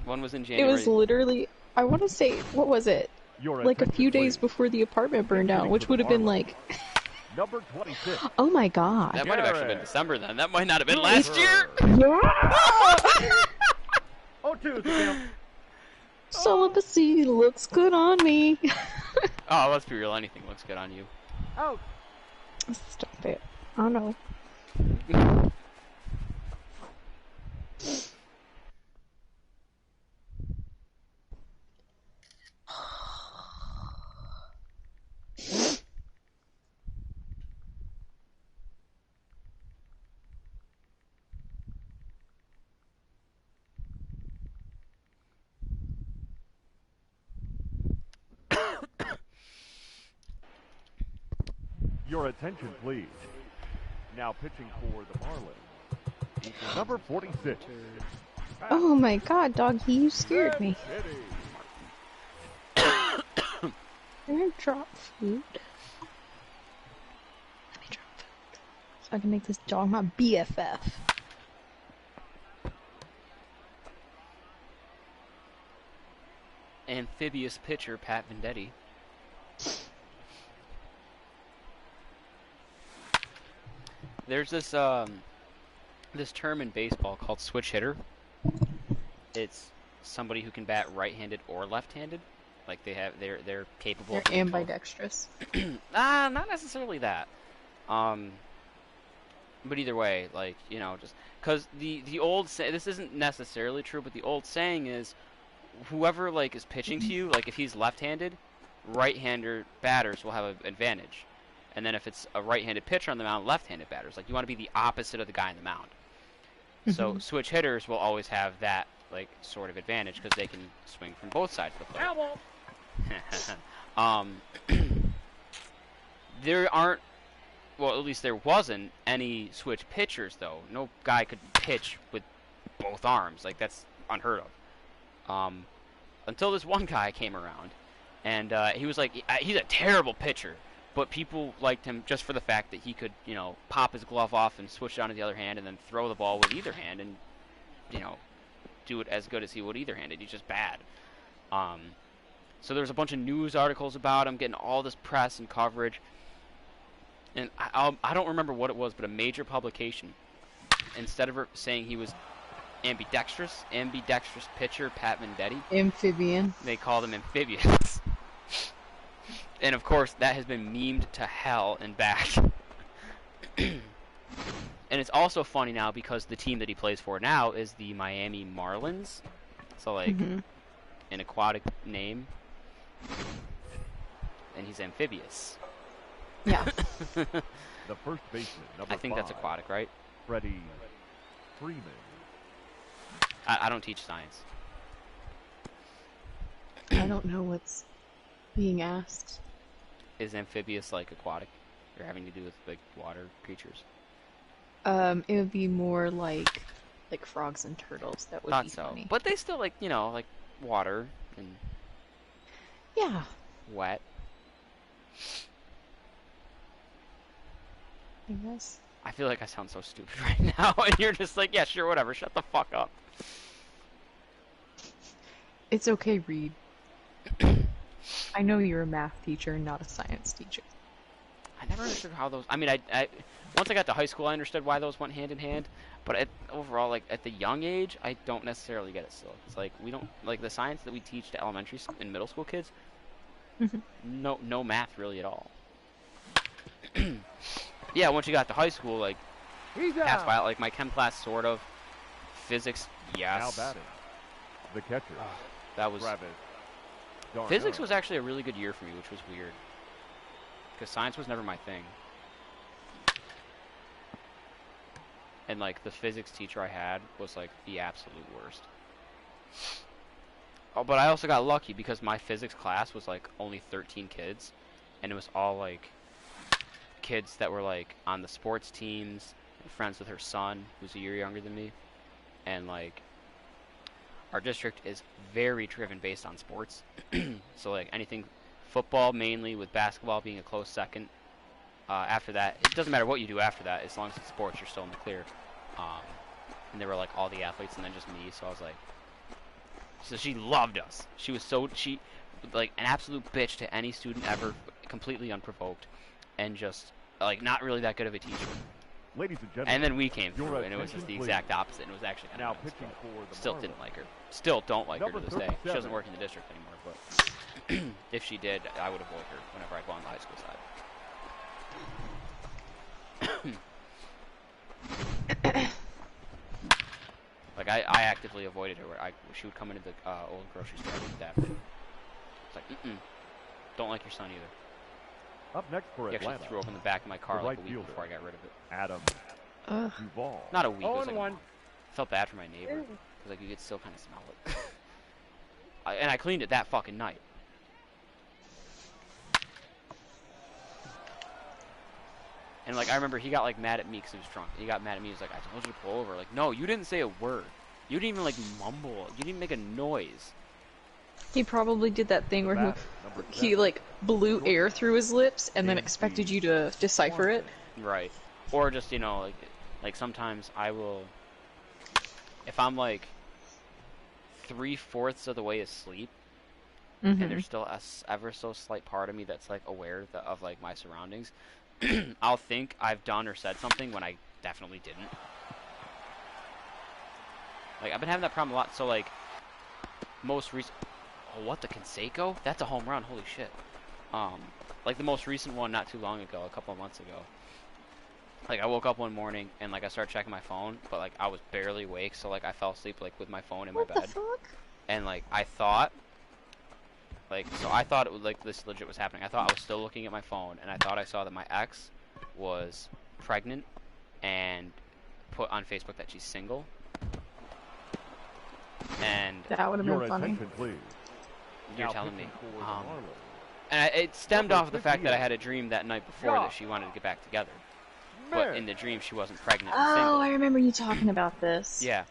One was in It January. was literally, I want to say, what was it? Your Like a attention, few days please. before the apartment burned down, which would have been like, Number 26, oh my god. That might have actually been Garrett. December then. That might not have been last year. Yeah! 0-2 is the count. Celibacy looks good on me. Oh, let's be real. Anything looks good on you. Out. Stop it. I know. your attention, please. Now pitching for the Marlins, number 46, Oh my god, doggy, you scared me. City. Can I drop food? Let me drop food. So I can make this dog my BFF. Amphibious pitcher Pat Vendetti. There's this term in baseball called switch hitter. It's somebody who can bat right-handed or left-handed. Like they're capable They're of doing both. ambidextrous. Not necessarily that. But either way, like, you know, just because the old this isn't necessarily true, but the old saying is, whoever like is pitching to you, like if he's left-handed, right-hander batters will have an advantage, and then if it's a right-handed pitcher on the mound, left-handed batters, like you want to be the opposite of the guy on the mound. So switch hitters will always have that like sort of advantage because they can swing from both sides of the plate. There aren't, well, at least there wasn't any switch pitchers though. No guy could pitch with both arms. Like that's unheard of. Until this one guy came around, and he was like, he's a terrible pitcher, but people liked him just for the fact that he could, you know, pop his glove off and switch it onto the other hand, and then throw the ball with either hand, and you know, do it as good as he would either-handed. He's just bad. So there's a bunch of news articles about him, getting all this press and coverage. And I don't remember what it was, but a major publication, instead of saying he was ambidextrous pitcher Pat Venditti, Amphibian. they called him amphibious. And of course, that has been memed to hell and back. And it's also funny now because the team that he plays for now is the Miami Marlins. So, like, an aquatic name. And he's amphibious. Yeah. The first baseman, number I think that's 5, aquatic, right? Freddie Freeman. I don't teach science. I don't know what's being asked. Is amphibious like aquatic? Or having to do with, like, water creatures? It would be more like frogs and turtles. That would Thought be so. funny. But they still, like, you know, like water and Yeah. wet. I guess. I feel like I sound so stupid right now, and you're just like, yeah, sure, whatever, shut the fuck up. It's okay, Reed. I know you're a math teacher, not a science teacher. I never understood how those. I mean, I once I got to high school, I understood why those went hand in hand. But overall, like at the young age, I don't necessarily get it still. It's like we don't like the science that we teach to elementary and middle school kids. No math really at all. Yeah, once you got to high school, like passed by like my chem class, sort of. Physics, yes. Now batting, the catcher, That was Travis Darno. physics was actually a really good year for me, which was weird. Because science was never my thing. And, like, the physics teacher I had was, like, the absolute worst. Oh, but I also got lucky because my physics class was, like, only 13 kids. And it was all, like, kids that were, like, on the sports teams, and friends with her son, who's a year younger than me. And, like, our district is very driven based on sports. So, like, anything... Football mainly, with basketball being a close second. After that, it doesn't matter what you do after that, as long as it's sports, you're still in the clear. And they were like all the athletes, and then just me. So I was like, so she loved us. She was like an absolute bitch to any student ever, completely unprovoked, and just like not really that good of a teacher. Ladies and gentlemen, And then we came your through, and it was just the attention, exact opposite. And it was actually kind now of nice, pitching but for the still Marlins. didn't like her. Still don't like her Number to this day. She 37. doesn't work in the district anymore, but if she did, I would avoid her whenever I'd go on the high school side. Like, I actively avoided her. She would come into the old grocery store with that. It's like, don't like your son either. Up next for He actually Atlanta, threw up in the back of my car The like right a week fielder. before I got rid of it. Adam Ugh. Duvall. Not a week, it was like a 0-1. month. I felt bad for my neighbor, because like you could still kind of smell it. And I cleaned it that fucking night. And like I remember he got like mad at me because he was drunk. He got mad at me. He was like, "I told you to pull over." Like, no, you didn't say a word. You didn't even like mumble. You didn't make a noise. He probably did that thing where Batter, number he 7, like blew air through his lips and then James expected B. you to decipher it. Right. Or just, you know, like sometimes I will, if I'm like 3/4 of the way asleep, and there's still a ever so slight part of me that's like aware of like my surroundings, I'll think I've done or said something when I definitely didn't. Like, I've been having that problem a lot. So, like, most recent... Oh, what, the Canseco? That's a home run. Holy shit. Like, the most recent one not too long ago, a couple of months ago. Like, I woke up one morning, and, like, I started checking my phone, but, like, I was barely awake, so, like, I fell asleep, like, with my phone in my bed. What the fuck? And, like, I thought... Like, so I thought it was, like, this legit was happening. I thought I was still looking at my phone, and I thought I saw that my ex was pregnant and put on Facebook that she's single. And That would have Your been funny. attention, please. you're Now telling me. pitching for the Marlins. And it stemmed Number off of the fact that I 58. had a dream that night before Yeah. that she wanted to get back together. But Man. in the dream, she wasn't pregnant and Oh, single. I remember you talking about this. Yeah.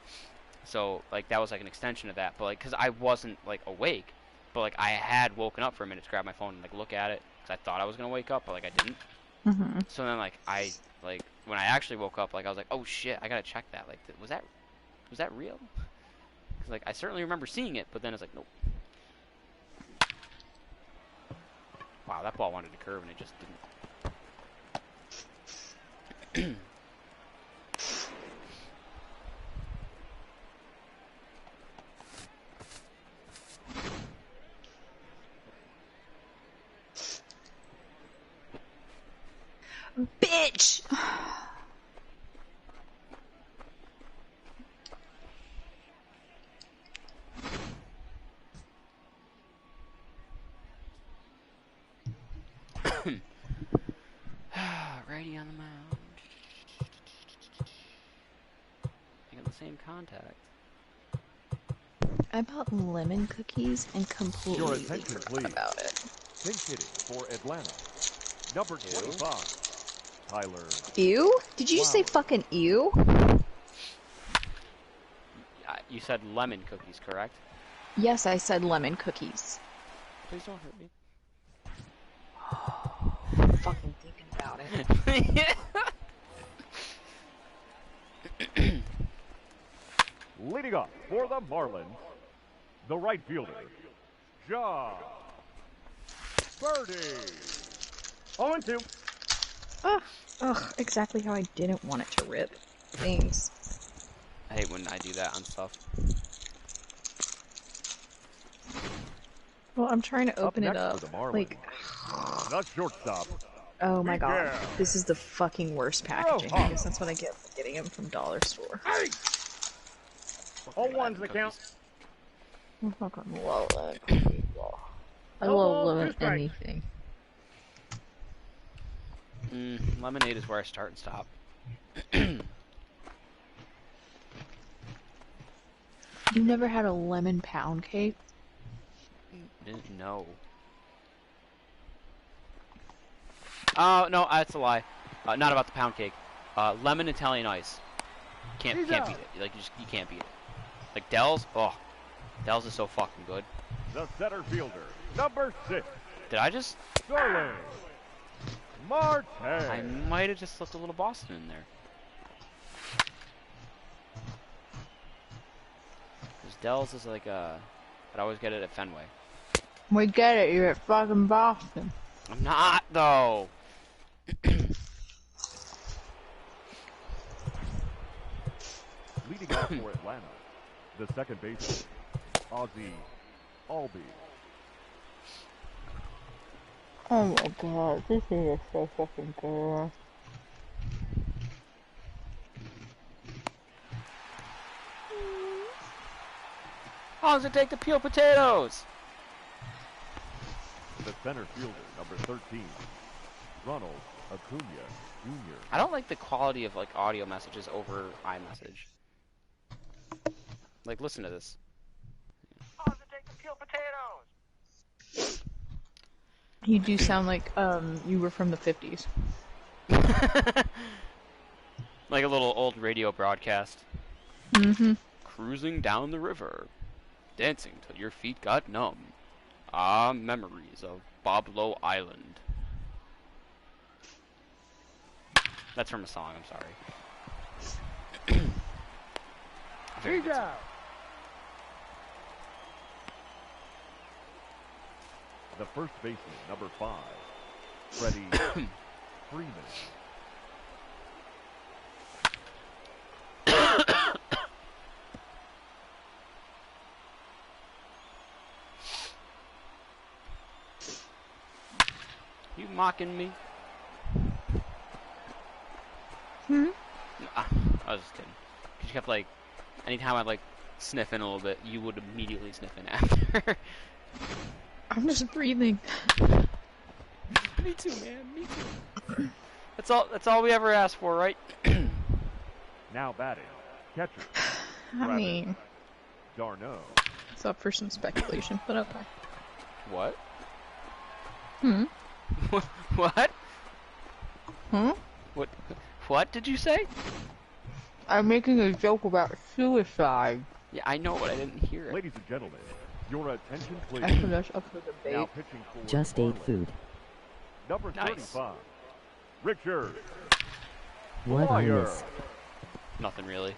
So, like, that was, like, an extension of that. But, like, because I wasn't, like, awake. But, like, I had woken up for a minute to grab my phone and, like, look at it. Because I thought I was going to wake up, but, like, I didn't. Mm-hmm. So then, like, when I actually woke up, like, I was like, oh, shit, I got to check that. Like, was that real? Because, like, I certainly remember seeing it, but then it's like, nope. Wow, that ball wanted to curve and it just didn't. Bitch! Righty on the mound. I got the same contact. I bought lemon cookies and Your completely attention, forgot please. about it. Pinch hitting for Atlanta. Number 25, Tyler. Ew? Did you just say Flowers. fucking ew? You said lemon cookies, correct? Yes, I said lemon cookies. Please don't hurt me. I'm fucking thinking about it. Leading up for the Marlins, the right fielder, John Birdie. 0-2. Ugh, exactly how I didn't want it to rip. Thanks. I hate when I do that on stuff. Well, I'm trying to open it next up. for the Marlins, Like, the shortstop. oh my god. Miguel. This is the fucking worst packaging. I guess that's what I get for getting them from Dollar Store. 0-1's the count. I fucking love that cookie. I love lemon two strikes. anything. Lemonade is where I start and stop. You never had a lemon pound cake? No. Oh, no, that's a lie. Not about the pound cake. Lemon Italian ice. Can't beat it. Like, you can't beat it. Like, Dell's, oh. Dell's is so fucking good. The center fielder, number 6, Did I just... Starling Marte. I might have just slipped a little Boston in there. Because Dell's is like, I'd always get it at Fenway. We get it, you're at fucking Boston. I'm not, though. Leading off for Atlanta, the second baseman, Ozzie Albies. Oh my god, this is so fucking cool. How long does it take to peel potatoes? The center fielder, number 13, Ronald Acuna Jr. I don't like the quality of, like, audio messages over iMessage. Like, listen to this. How does it take to peel potatoes? You do sound like, you were from the 50s. Like a little old radio broadcast. Mm-hmm. Cruising down the river. Dancing till your feet got numb. Ah, memories of Boblo Island. That's from a song, I'm sorry. Very good song. The first baseman, number 5, Freddie Freeman. You mocking me? Hmm? I was just kidding. 'Cause you kept like, anytime I'd like sniff in a little bit, you would immediately sniff in after. I'm just breathing. Me too, man. Me too. That's all we ever asked for, right? Now batting. Catcher. I mean, Darno. it's up for some speculation, but okay. What? Hmm? What? Hmm? What did you say? I'm making a joke about suicide. Yeah, I know, but I didn't hear it. Ladies and gentlemen, your attention Actually, please. that's up for Now debate. pitching for Just Marlins. ate food. Number Nice. 35. Richard. What I Lawyer. miss. Nothing really.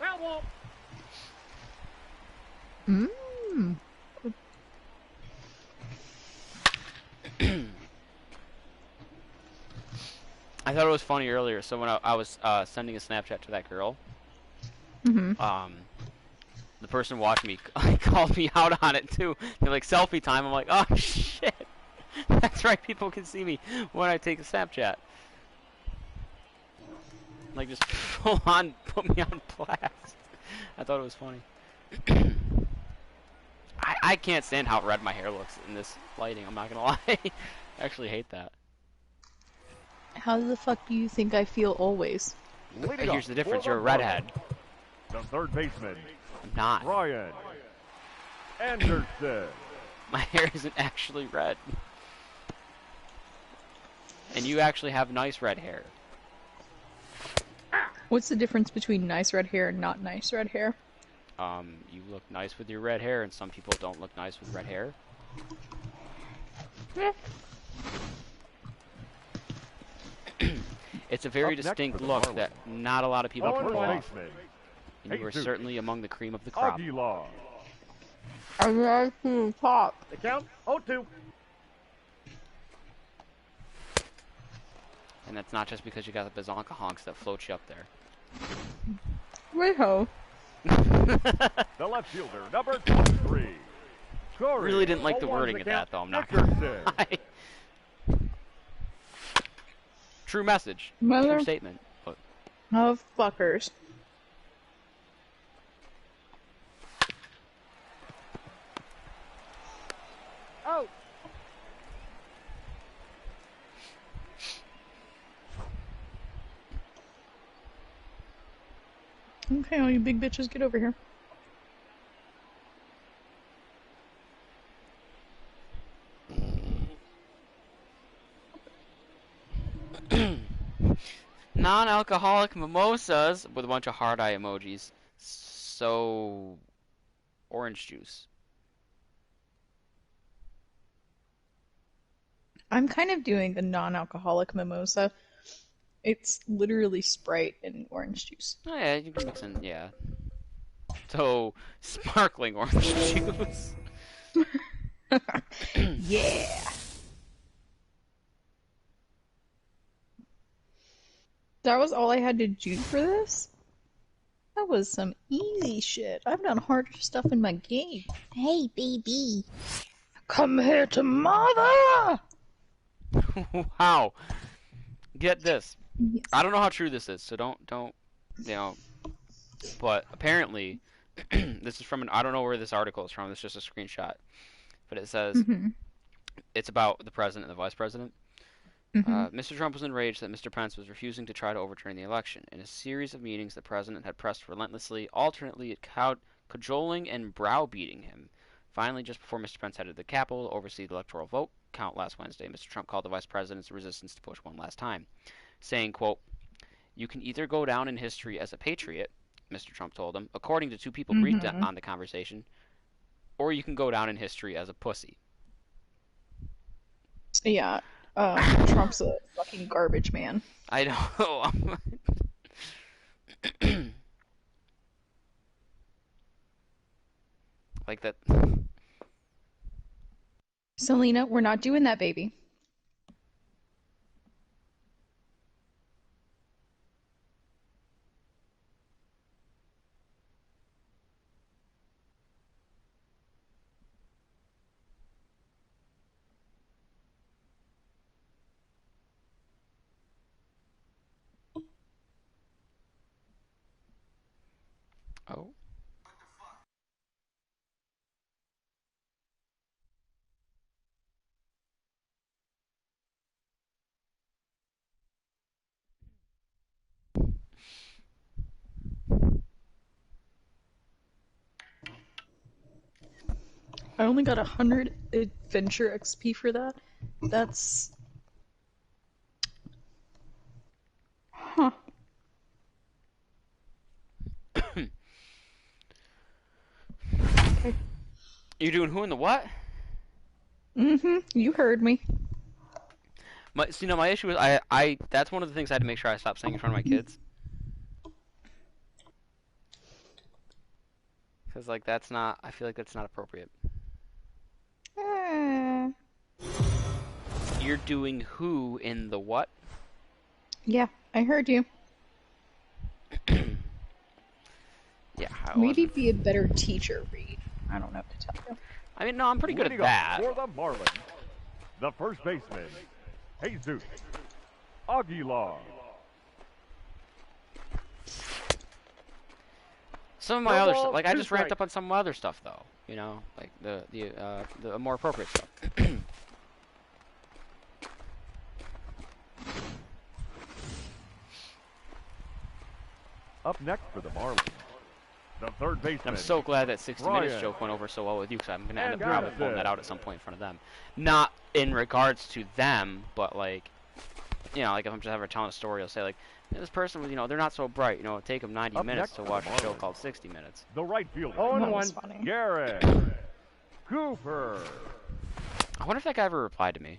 Mmm. I thought it was funny earlier. So when I was sending a Snapchat to that girl, Mm-hmm. the person watching me called me out on it too. They're like, selfie time. I'm like, oh shit. That's right. People can see me when I take a Snapchat. Like just full on put me on blast. I thought it was funny. I can't stand how red my hair looks in this lighting. I'm not gonna lie. I actually hate that. How the fuck do you think I feel always? Leading Here's off the difference. for You're a the redhead. Marlins, the third baseman, I'm not. Ryan Anderson. My hair isn't actually red. And you actually have nice red hair. What's the difference between nice red hair and not nice red hair? You look nice with your red hair, and some people don't look nice with red hair. Yeah. It's a very Up next distinct for the look Marlins. that not a lot of people The can first pull off. baseman, And you are Jesus. certainly among the cream of the crop. Aguilar. I like to pop. The count, 0-2. And that's not just because you got the bazonka honks that float you up there. Riho. The left fielder, number 23. Corey Really didn't like the 0-1's wording the of that, count. though. I'm not gonna Dickerson. lie. True message. Mother True statement. But of fuckers. Oh, Okay, all you big bitches, get over here. non-alcoholic mimosas with a bunch of hard eye emojis. So, orange juice. I'm kind of doing a non-alcoholic mimosa. It's literally Sprite and orange juice. Oh yeah, you can mix in, yeah. So, sparkling orange juice. Yeah. That was all I had to do for this? That was some easy shit. I've done harder stuff in my game. Hey, baby. Come here to mother! Wow. Get this. Yes. I don't know how true this is, so don't, you know. But apparently, this is from I don't know where this article is from. It's just a screenshot. But it says, it's about the president and the vice president. Mr. Trump was enraged that Mr. Pence was refusing to try to overturn the election. In a series of meetings, the president had pressed relentlessly, alternately at cajoling and browbeating him. Finally, just before Mr. Pence headed to the Capitol to oversee the electoral vote count last Wednesday, Mr. Trump called the vice president's resistance to Bush one last time, saying, quote, "You can either go down in history as a patriot," Mr. Trump told him, according to two people briefed on the conversation, "or you can go down in history as a pussy." Yeah. Trump's a fucking garbage man. I know. Like that. Selena, we're not doing that, baby. Oh. I only got 100 adventure XP for that. That's... Huh. Okay. You're doing who in the what? You heard me. My issue is that's one of the things I had to make sure I stopped saying in front of my kids. Because, like, I feel like that's not appropriate. You're doing who in the what? Yeah, I heard you. Yeah, Maybe be a better teacher, Reed. I don't know what to tell you. I mean, no, I'm pretty good at that. For the Marlins, the first baseman, Jesus Aguilar. Some of my other ball, stuff, like I two just ramped strikes. up on some of my other stuff, though. You know, like the more appropriate stuff. Up next for the Marlins, the third baseman. I'm so glad that 60 minutes Ryan. joke went over so well with you, because I'm gonna end up And probably Garrison. pulling that out at some point in front of them. Not in regards to them, but like, you know, like if I'm just ever telling a story, I'll say like, this person was, you know, they're not so bright. You know, it'll take them 90 Up minutes next to for watch the a show Marlins. called 60 Minutes. The right fielder. Oh, and That one. was funny. Garrett Cooper. I wonder if that guy ever replied to me.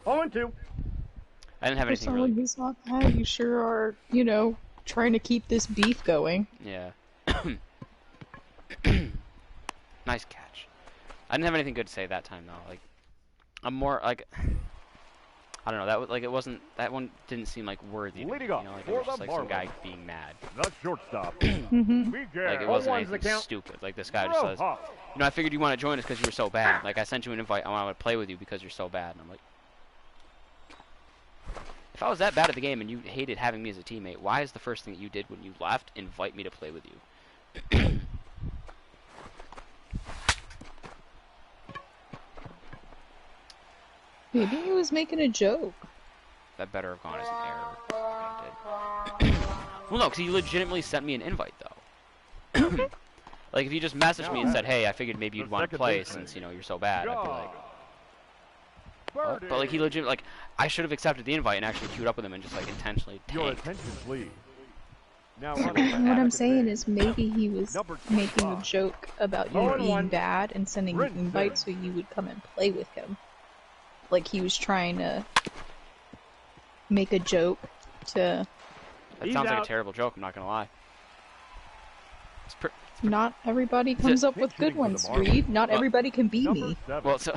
Oh, and two. I didn't have For anything someone really. who's not bad, you sure are, you know, trying to keep this beef going. Yeah. Nice catch. I didn't have anything good to say that time though. Like, I'm more like, I don't know. That was like, it wasn't, that one didn't seem like worthy. To me, Leading you off know, like it for was just the like some guy Marlins. being mad. The shortstop. Mm-hmm. Like it Miguel wasn't one's the anything count. stupid. Like this guy just says, Rojas. you know, I figured you want to join us because you were so bad. Like I sent you an invite. I want to play with you because you're so bad. And I'm like, if I was that bad at the game and you hated having me as a teammate, why is the first thing that you did when you left invite me to play with you? Maybe he was making a joke. That better have gone as an error. Granted. Well, no, because he legitimately sent me an invite, though. Like, if you just messaged me and said, hey, I figured maybe you'd The want to second play baseman. since, you know, you're so bad, I'd be like, what? Birdie. But, like, he legit, like, I should have accepted the invite and actually queued up with him and just, like, intentionally Your tanked. attention, please. Now, What running What I'm back saying today. is maybe he was Number making a 25. joke about you Oh, and being one. bad and sending you Rinse invites so you would come and play with him. Like he was trying to make a joke to... That He's sounds like a out. terrible joke, I'm not going to lie. It's Not everybody comes up with good Pitching for the ones, Marlins. Reed. Not Well, everybody can be Number me. 7. well, so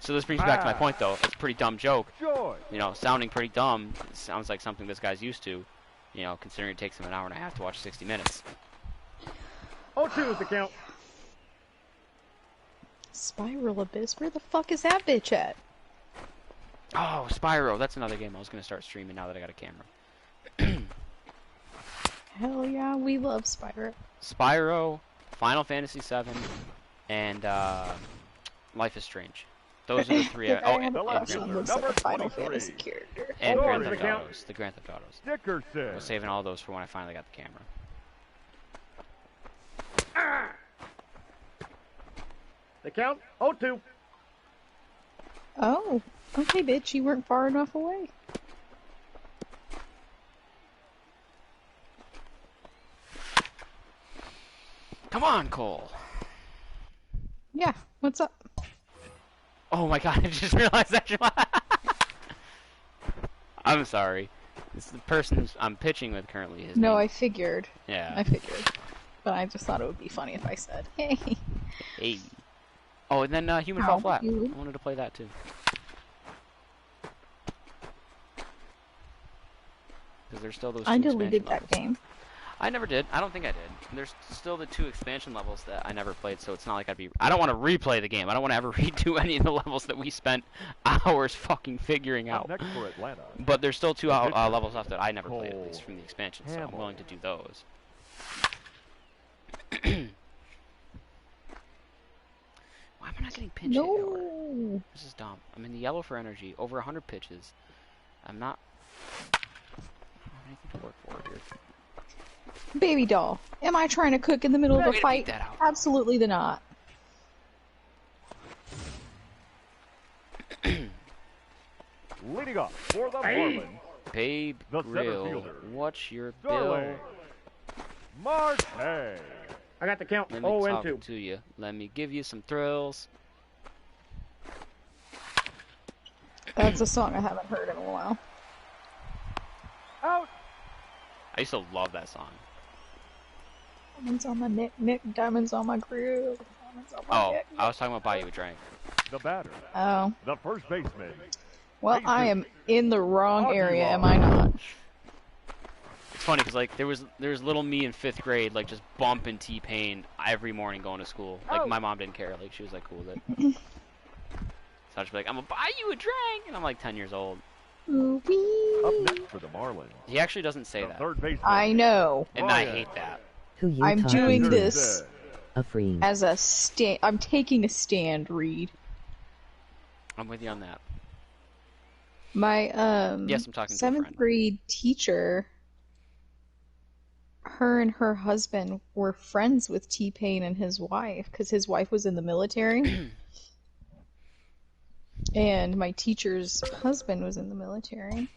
this brings me back to my point, though. It's a pretty dumb joke. Joy. You know, sounding pretty dumb. It sounds like something this guy's used to, you know, considering it takes him an hour and a half to watch 60 minutes. 0-2 is the count. Spiral Abyss? Where the fuck is that bitch at? Oh, Spyro. That's another game I was going to start streaming now that I got a camera. Hell yeah, we love Spyro. Spyro, Final Fantasy VII, and Life is Strange. Those are the three. The guy Oh, I have a and crush Grand on Theft looks like a Number Final 23. Fantasy character. and Oh, Grand the Theft count. Autos. The Grand Theft Autos. I Dickerson. was saving all those for when I finally got the camera. The count. 0-2. Oh, okay, bitch, you weren't far enough away. Come on, Cole. Yeah, what's up? Oh my god, I just realized that. I'm sorry. It's the person I'm pitching with currently. His No, name. I figured. Yeah. I figured. But I just thought it would be funny if I said, hey. Hey. Oh, and then Human How Fall Flat. you? I wanted to play that too. Because there's still those two I deleted expansion that levels. game. I never did. I don't think I did. There's still the 2 expansion levels that I never played, so it's not like I'd be... I don't want to replay the game. I don't want to ever redo any of the levels that we spent hours fucking figuring Up out. next for Atlanta. But there's still 2 levels left that I never played, at least Cole from the expansion, so I'm Hamel. willing to do those. Why am I not getting pinch hit more? No. This is dumb. I'm in the yellow for energy, over 100 pitches. I'm not... I don't have anything to work for here. Baby doll, am I trying to cook in the middle of Way a to fight? beat that out. Absolutely not. Leading off for the Hey. Marlins, Babe The center Grill, fielder. what's your Darling bill? Marte. I got the count. Let me 0 talk and 2. to you. Let me give you some thrills. That's a song I haven't heard in a while. Out. I used to love that song. Diamonds on my neck, diamonds on my grill. Diamonds on my Oh, neck. I was talking about buy you a drink. The batter, Oh, the first baseman. well, I am in the wrong area, am I not? It's funny because like there was little me in 5th grade like just bumping T-Pain every morning going to school. Like Oh. my mom didn't care. Like she was like cool with it. So I'd just be like, I'm gonna buy you a drink, and I'm like 10 years old. Ooh-wee. Up next for the Marlins, He actually doesn't say the that, third baseman. I know. and I Brian. hate that. Who you I'm talking doing to? this A friend. as a stand. I'm taking a stand, Reed. I'm with you on that. My Yes, I'm talking to a 7th friend. grade teacher, her and her husband were friends with T-Pain and his wife because his wife was in the military. And my teacher's husband was in the military.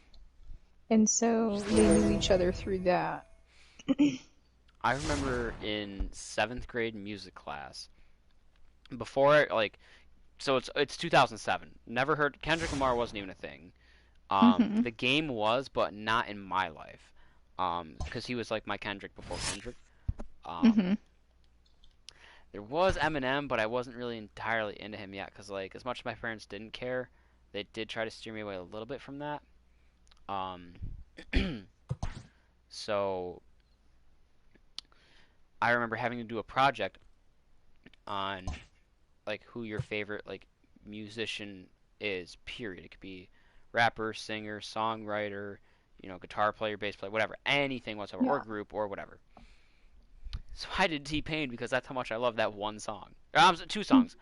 And so they knew each other through that. I remember in 7th grade music class, before like, so it's 2007. Never heard Kendrick Lamar wasn't even a thing. Mhm. The Game was, but not in my life, because he was like my Kendrick before Kendrick. Mhm. There was Eminem, but I wasn't really entirely into him yet, because like as much as my parents didn't care, they did try to steer me away a little bit from that. So I remember having to do a project on like who your favorite like musician is, period. It could be rapper, singer, songwriter, guitar player, bass player, whatever, anything whatsoever, or Yeah. group or whatever. So I did T-Pain because that's how much I love that one song. 2 songs.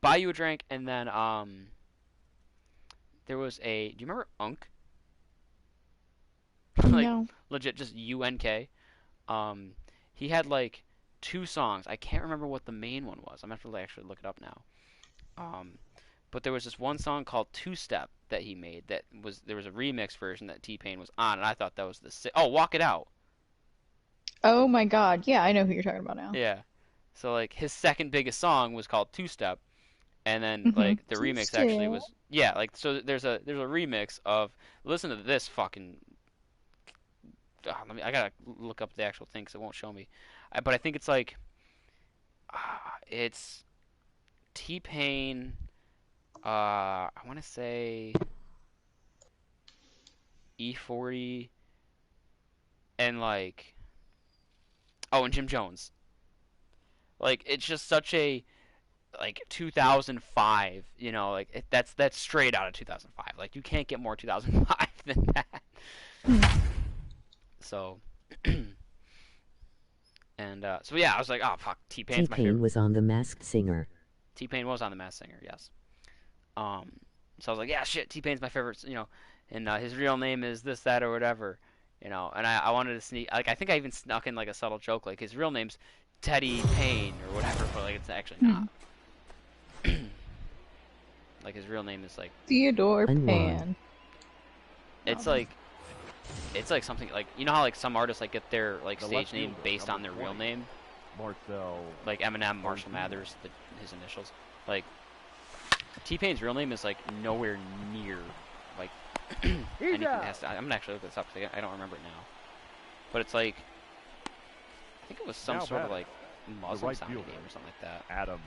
Buy You a Drink, and then there was do you remember Unk? Like No. legit just UNK. He had like 2 songs. I can't remember what the main one was. I'm gonna have to actually look it up now. But there was this one song called Two Step that he made there was a remix version that T-Pain was on, and I thought that was Walk It Out. Oh my god. Yeah, I know who you're talking about now. Yeah. So like his second biggest song was called Two Step, and then Mhm. like the Two remix actually Step. was like so there's a remix of listen to this fucking I gotta look up the actual thing because it won't show me, but I think it's like it's T-Pain. I want to say E40 and like and Jim Jones. Like, it's just such a, like, 2005, you know, like, that's straight out of 2005. Like, you can't get more 2005 than that. So, and, so yeah, I was like, oh, fuck, T-Pain's my T-Pain favorite. was on The Masked Singer. T-Pain was on The Masked Singer, yes. So I was like, yeah, shit, T-Pain's my favorite, you know, and his real name is this, that, or whatever, you know, and I wanted to sneak, like, I think I even snuck in, like, a subtle joke, like, his real name's Teddy Payne, or whatever, but, like, it's actually not. Like, his real name is, like, Theodore Unwan. Pan. it's like something, like, you know how, like, some artists, like, get their, like, The stage left name fielder, based on their number real 20. name? Marcel. Like Eminem, Marshall Mathers, his initials. Like, T-Pain's real name is, like, nowhere near, like, anything that has to, I'm gonna actually look this up because I don't remember it now. But it's like, I think it was some Now sort of, back, like, Muslim right sounding fielder. name or something like that. Adam.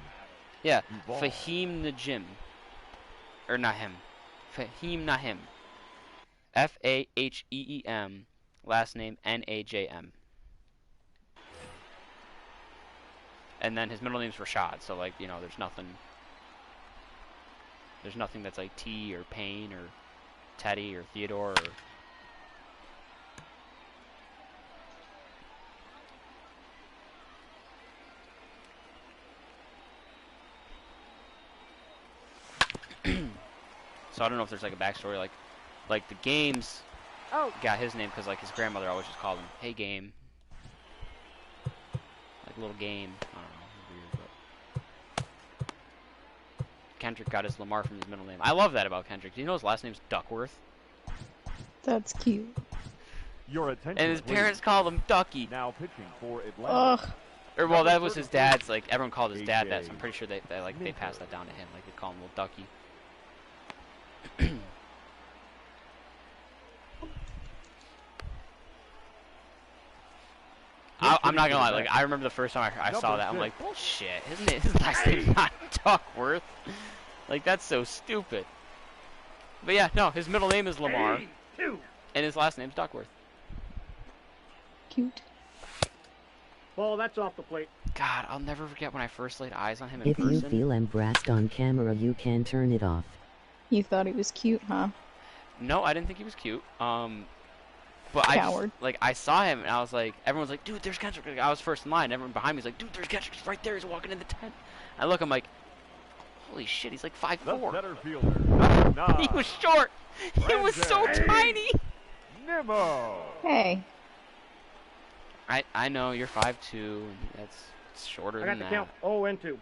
Yeah, Duvall. Fahim Najim. Or Nahim. Fahim Nahim. Faheem. Last name Najm. And then his middle name's Rashad, so, like, you know, there's nothing that's like T or Payne or Teddy or Theodore or... So I don't know if there's, like, a backstory, like the games got his name because, like, his grandmother always just called him, hey, Game. Like, little Game. I don't know, weird, but... Kendrick got his Lamar from his middle name. I love that about Kendrick. Do you know his last name's Duckworth? That's cute. Your attention. And his please. parents called him Ducky. Now pitching for Atlanta. Ugh. Or, well, that was his dad's, like, everyone called his dad that, so AJ. I'm pretty sure they passed that down to him. Like, they call him Little Ducky. I'm not gonna lie, like, I remember the first time I saw that, I'm like, bullshit, his last name's not Duckworth. Like, that's so stupid. But yeah, no, his middle name is Lamar, and his last name's Duckworth. Cute. Ball, that's off the plate. God, I'll never forget when I first laid eyes on him in If you person. feel embarrassed on camera, you can turn it off. You thought he was cute, huh? No, I didn't think he was cute. But Coward. I saw him and I was like, everyone's like, dude, there's Kendrick. Like, I was first in line. Everyone behind me was like, dude, there's Kendrick. He's right there. He's walking in the tent. I look, I'm like, holy shit, he's like The 5'4". center fielder. Number 9. He was short. He was so Brandon. tiny. Nimmo. Hey. I know you're 5'2", and it's shorter I than got the that. count. 0-2.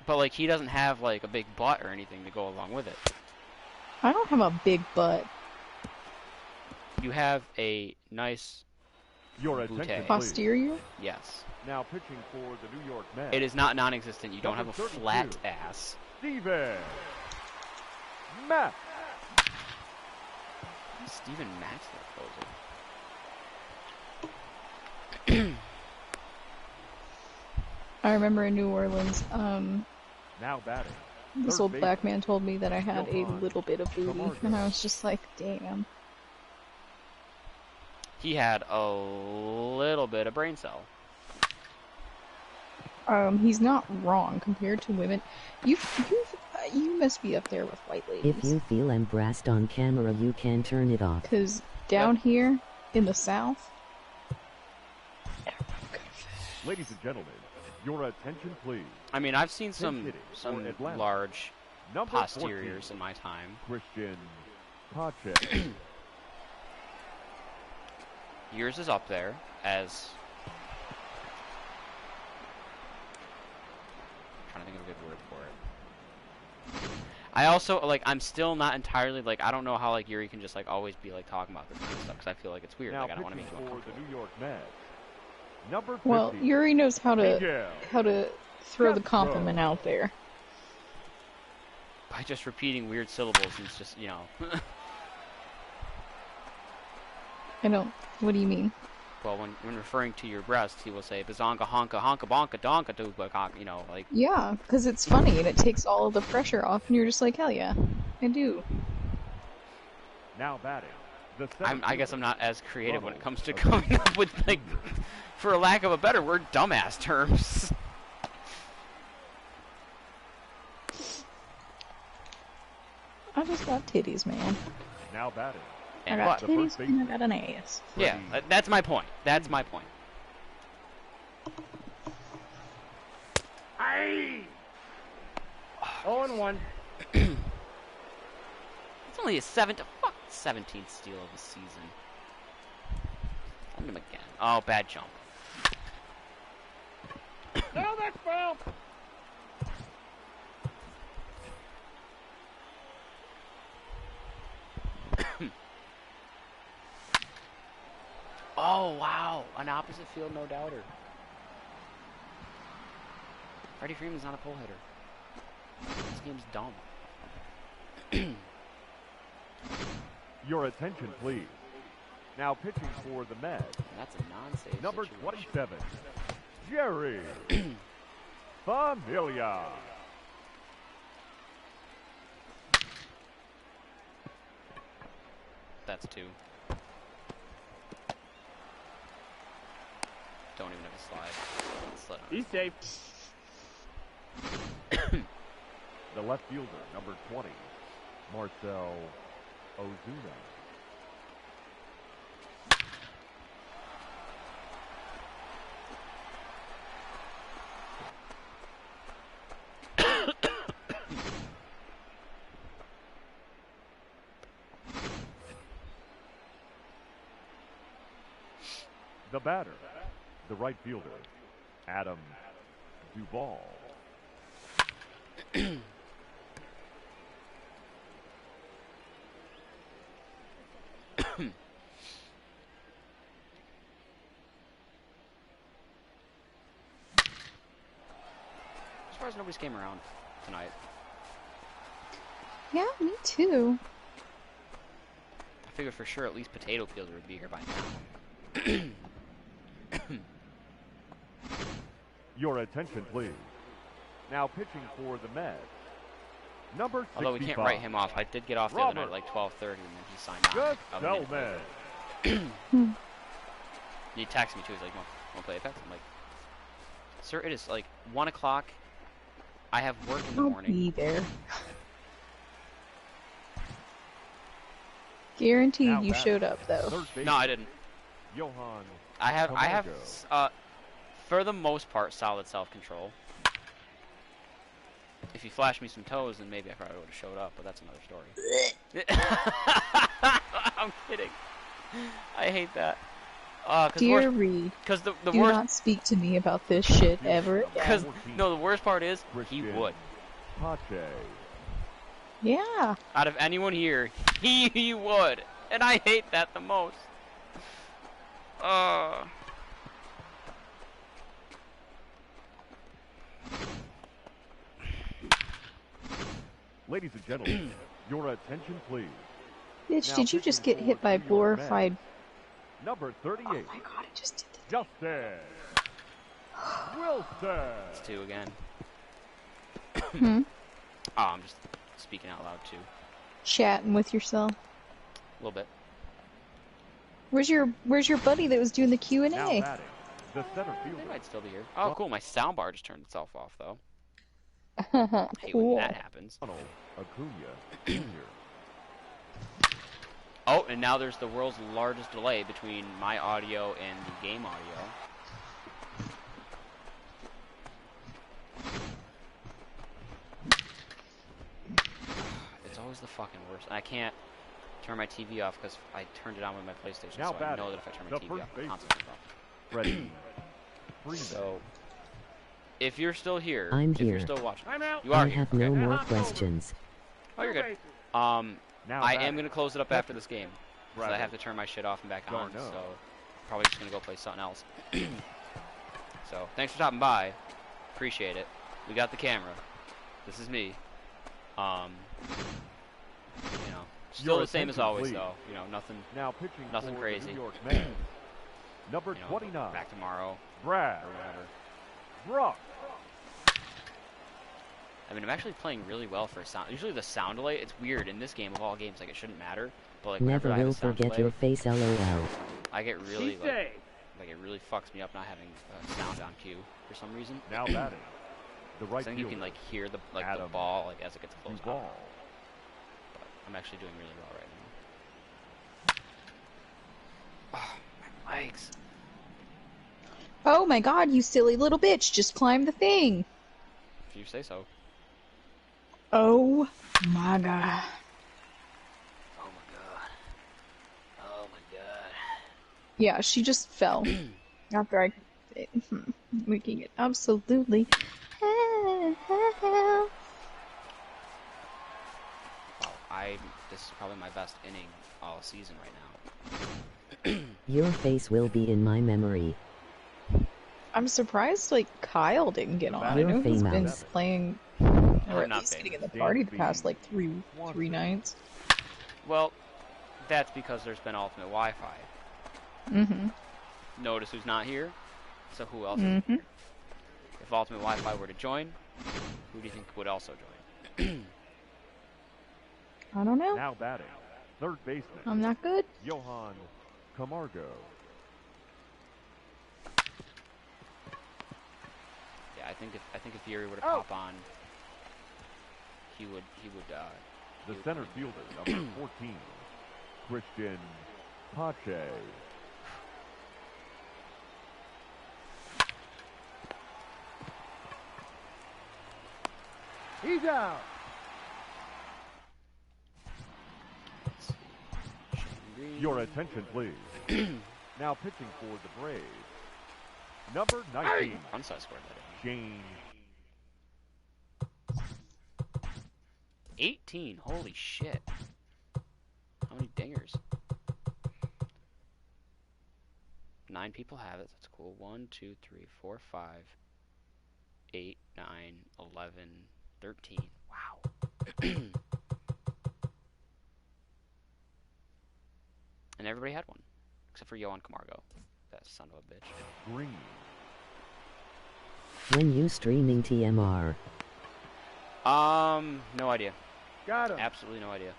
But like, he doesn't have like a big butt or anything to go along with it. I don't have a big butt. You have a nice, Your Bouquet. attention, please. Posterior? yes. Now pitching for the New York Mets. It is not non-existent. You don't have Number a 32. flat ass. Steven Matt. Steven Matt's proposal. I remember in New Orleans, Now batting. this Third old base. black man told me that I had a Johan little bit of booty, Camargo. and I was just like, damn. He had a little bit of brain cell. He's not wrong compared to women. You must be up there with white If ladies. you feel embarrassed on camera, you can turn it off. Because down here in the South, Ladies and gentlemen, your attention, please. I mean, I've seen some hitting for Atlanta. large Number posteriors 14, in my time. Christian Pache. Yours is up there as... I'm trying to think of a good word for it. I also, like, I'm still not entirely, like, I don't know how, like, Yuri can just, like, always be, like, talking about this kind of stuff, because I feel like it's weird. Now Like, I don't want to pitching make you for uncomfortable. the New York Mets. Number 50. well, Yuri knows how to Miguel. throw the Castro. compliment out there. By just repeating weird syllables, and it's just, you know... I don't. What do you mean? Well, when referring to your breast, he will say, bazonga honka honka bonka donka dooba, you know, like... Yeah, because it's funny and it takes all of the pressure off, and you're just like, hell yeah, I do. Now batting. The center I guess fielder. I'm not as creative when it comes to Ronald coming up with, like, for a lack of a better word, dumbass terms. I just got titties, man. Now batting. I And got what? The titties first and I baseman. got an ass. Yeah, that's my point. That's my point. Aye! 0-1. It's only his 17th steal of the season. Send him again. Oh, bad jump. No, that's foul. Oh, wow. An opposite field, no doubter. Freddie Freeman's not a pull hitter. This game's dumb. Your attention, please. Now pitching for the Mets, That's a non-save number situation. 27, Jerry Familia. That's 2. Don't even have a slide. Slid on. He's safe. The left fielder, number 20, Marcel Ozuna. The batter, the right fielder, Adam Duvall. As far as nobody's came around tonight. Yeah, me too. I figured for sure at least Potato Peeler would be here by now. Your attention, please. Now pitching for the Mets, number 65. Although we can't write him off. I did get off the other night at like 12:30 and then he signed on. Just a minute later. Selman. He texted me too. He's like, "Want to play Apex?" I'm like, "Sir, it is like 1 o'clock. I have work in the I'll morning." be there. Guaranteed Now you batting, showed up though. third baseman, No, I didn't. Johan I have, Camargo. for the most part, solid self-control. If you flash me some toes, then maybe I probably would have showed up, but that's another story. I'm kidding. I hate that. Dear Reed, Because the do worst, not speak to me about this shit ever because again. no, the worst part is he Christian would. Pache. Yeah. Out of anyone here, he would, and I hate that the most. Ladies and gentlemen, your attention, please. Bitch, Now did you just get pitching hit by for New York glorified... Number 38, Oh my god, I just did the... Justin Wilson. It's 2 again. Hmm? Oh, I'm just speaking out loud too. Chatting with yourself. A little bit. Where's your buddy that was doing the Q&A? Now batting, the center They fielder. might still be here. Oh, cool. My soundbar just turned itself off though. I hate when Cool. that happens. Ronald Acuna Jr. Oh, and now there's the world's largest delay between my audio and the game audio. It's always the fucking worst. And I can't turn my TV off because I turned it on with my PlayStation, Now so I batting, know that if I turn my the TV first off, the baseman. console turns off. Freddie Freeman. So, if you're still here, I'm if you're here. still watching, I'm out. you are I here. have Okay. no more questions. Oh, you're good. Bases. Now I batting, am gonna close it up after this game because I Bradley have to turn my shit off and back on. Darno. So probably just gonna go play something else. So thanks for stopping by. Appreciate it. We got the camera. This is me. You know, still Your the same as attention, always please. though. You know, nothing. Now pitching Nothing for crazy. the New York Mets. Number You know, 29, back tomorrow Brad or whatever. Brooks. I mean, I'm actually playing really well for a sound. Usually the sound delay, it's weird in this game of all games. Like it shouldn't matter, but like Never whenever I have will a sound forget delay, your face, lol. I get really He's like safe. it really fucks me up not having sound on cue for some reason. Now batting, the right I think you fielder. can like hear the Adam ball like as it gets close. Duvall. I'm actually doing really well right now. Oh, my legs. Oh my god, you silly little bitch, just climb the thing. If you say so. Oh my god. Oh my god. Oh my god. Yeah, she just fell. After I... making it absolutely... Wow, this is probably my best inning all season right now. Your face will be in my memory. I'm surprised, like, Kyle didn't get on. I You're know he's been famous. playing, or I'm at not least getting in famous. the party the past, like, three nights. Well, that's because there's been Ultimate Wi-Fi. Mm-hmm. Notice who's not here? So who else is Mm-hmm. here? If Ultimate Wi-Fi were to join, who do you think would also join? I don't know. Now batting, third baseman, I'm not good. Johan Camargo. Yeah, I think if Yuri were to pop on, he would The center fielder, number 14, Christian Pache. He's out. Your attention, please. Now pitching for the Braves, number 19, Onside scored that. Shane. 18. Holy shit. How many dingers? 9 people have it. That's cool. 1, 2, 3, 4, 5, 8, 9, 11, 13. Wow. And everybody had one. Except for Johan Camargo. That son of a bitch. Green. When you streaming TMR? No idea. Got him. Absolutely no idea.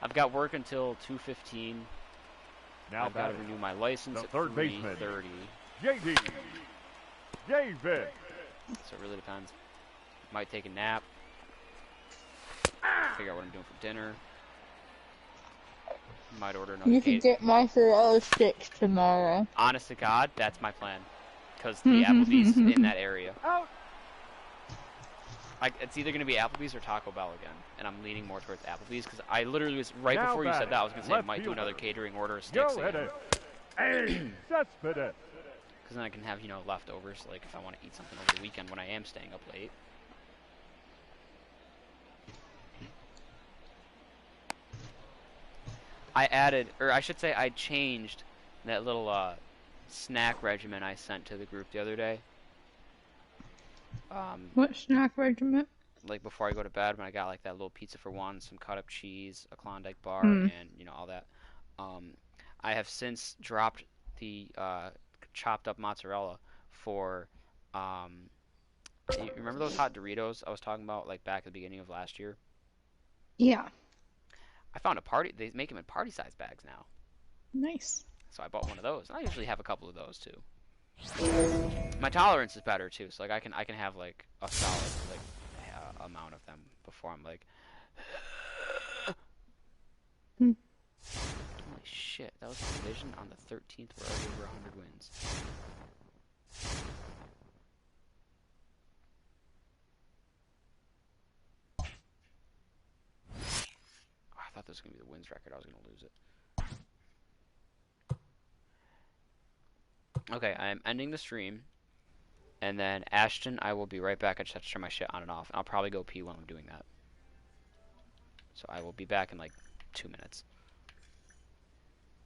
I've got work until 2:15. Now I've got to batting, renew my license the at third baseman. 3:30. JD. David. So it really depends. Might take a nap. Figure out what I'm doing for dinner. Might order another cake. get mozzarella sticks tomorrow. Honest to God, that's my plan. Because the Applebee's in that area. Out. It's either going to be Applebee's or Taco Bell again. And I'm leaning more towards Applebee's because I literally was, right Now before you said batting, that, I was going to say I left might do fielder. another catering order of sticks Go again. ahead. Hey, Cespedes. Because then I can have, leftovers, like if I want to eat something over the weekend when I am staying up late. I added, or I should say I changed that little snack regimen I sent to the group the other day. What snack regiment? Like before I go to bed, when I got like that little pizza for one, some cut up cheese, a Klondike bar, and all that. I have since dropped the chopped up mozzarella for you remember those hot Doritos I was talking about like back at the beginning of last year? Yeah. I found they make them in party size bags now. Nice. So I bought one of those. And I usually have a couple of those too. My tolerance is better too, so like I can have like a solid like amount of them before I'm like Holy shit, that was the division on the 13th. We're already over 100 wins. Oh, I thought this was going to be the wins record. I was going to lose it. Okay, I am ending the stream. And then Ashton, I will be right back. I just have to turn my shit on and off. And I'll probably go pee while I'm doing that. So I will be back in like 2 minutes.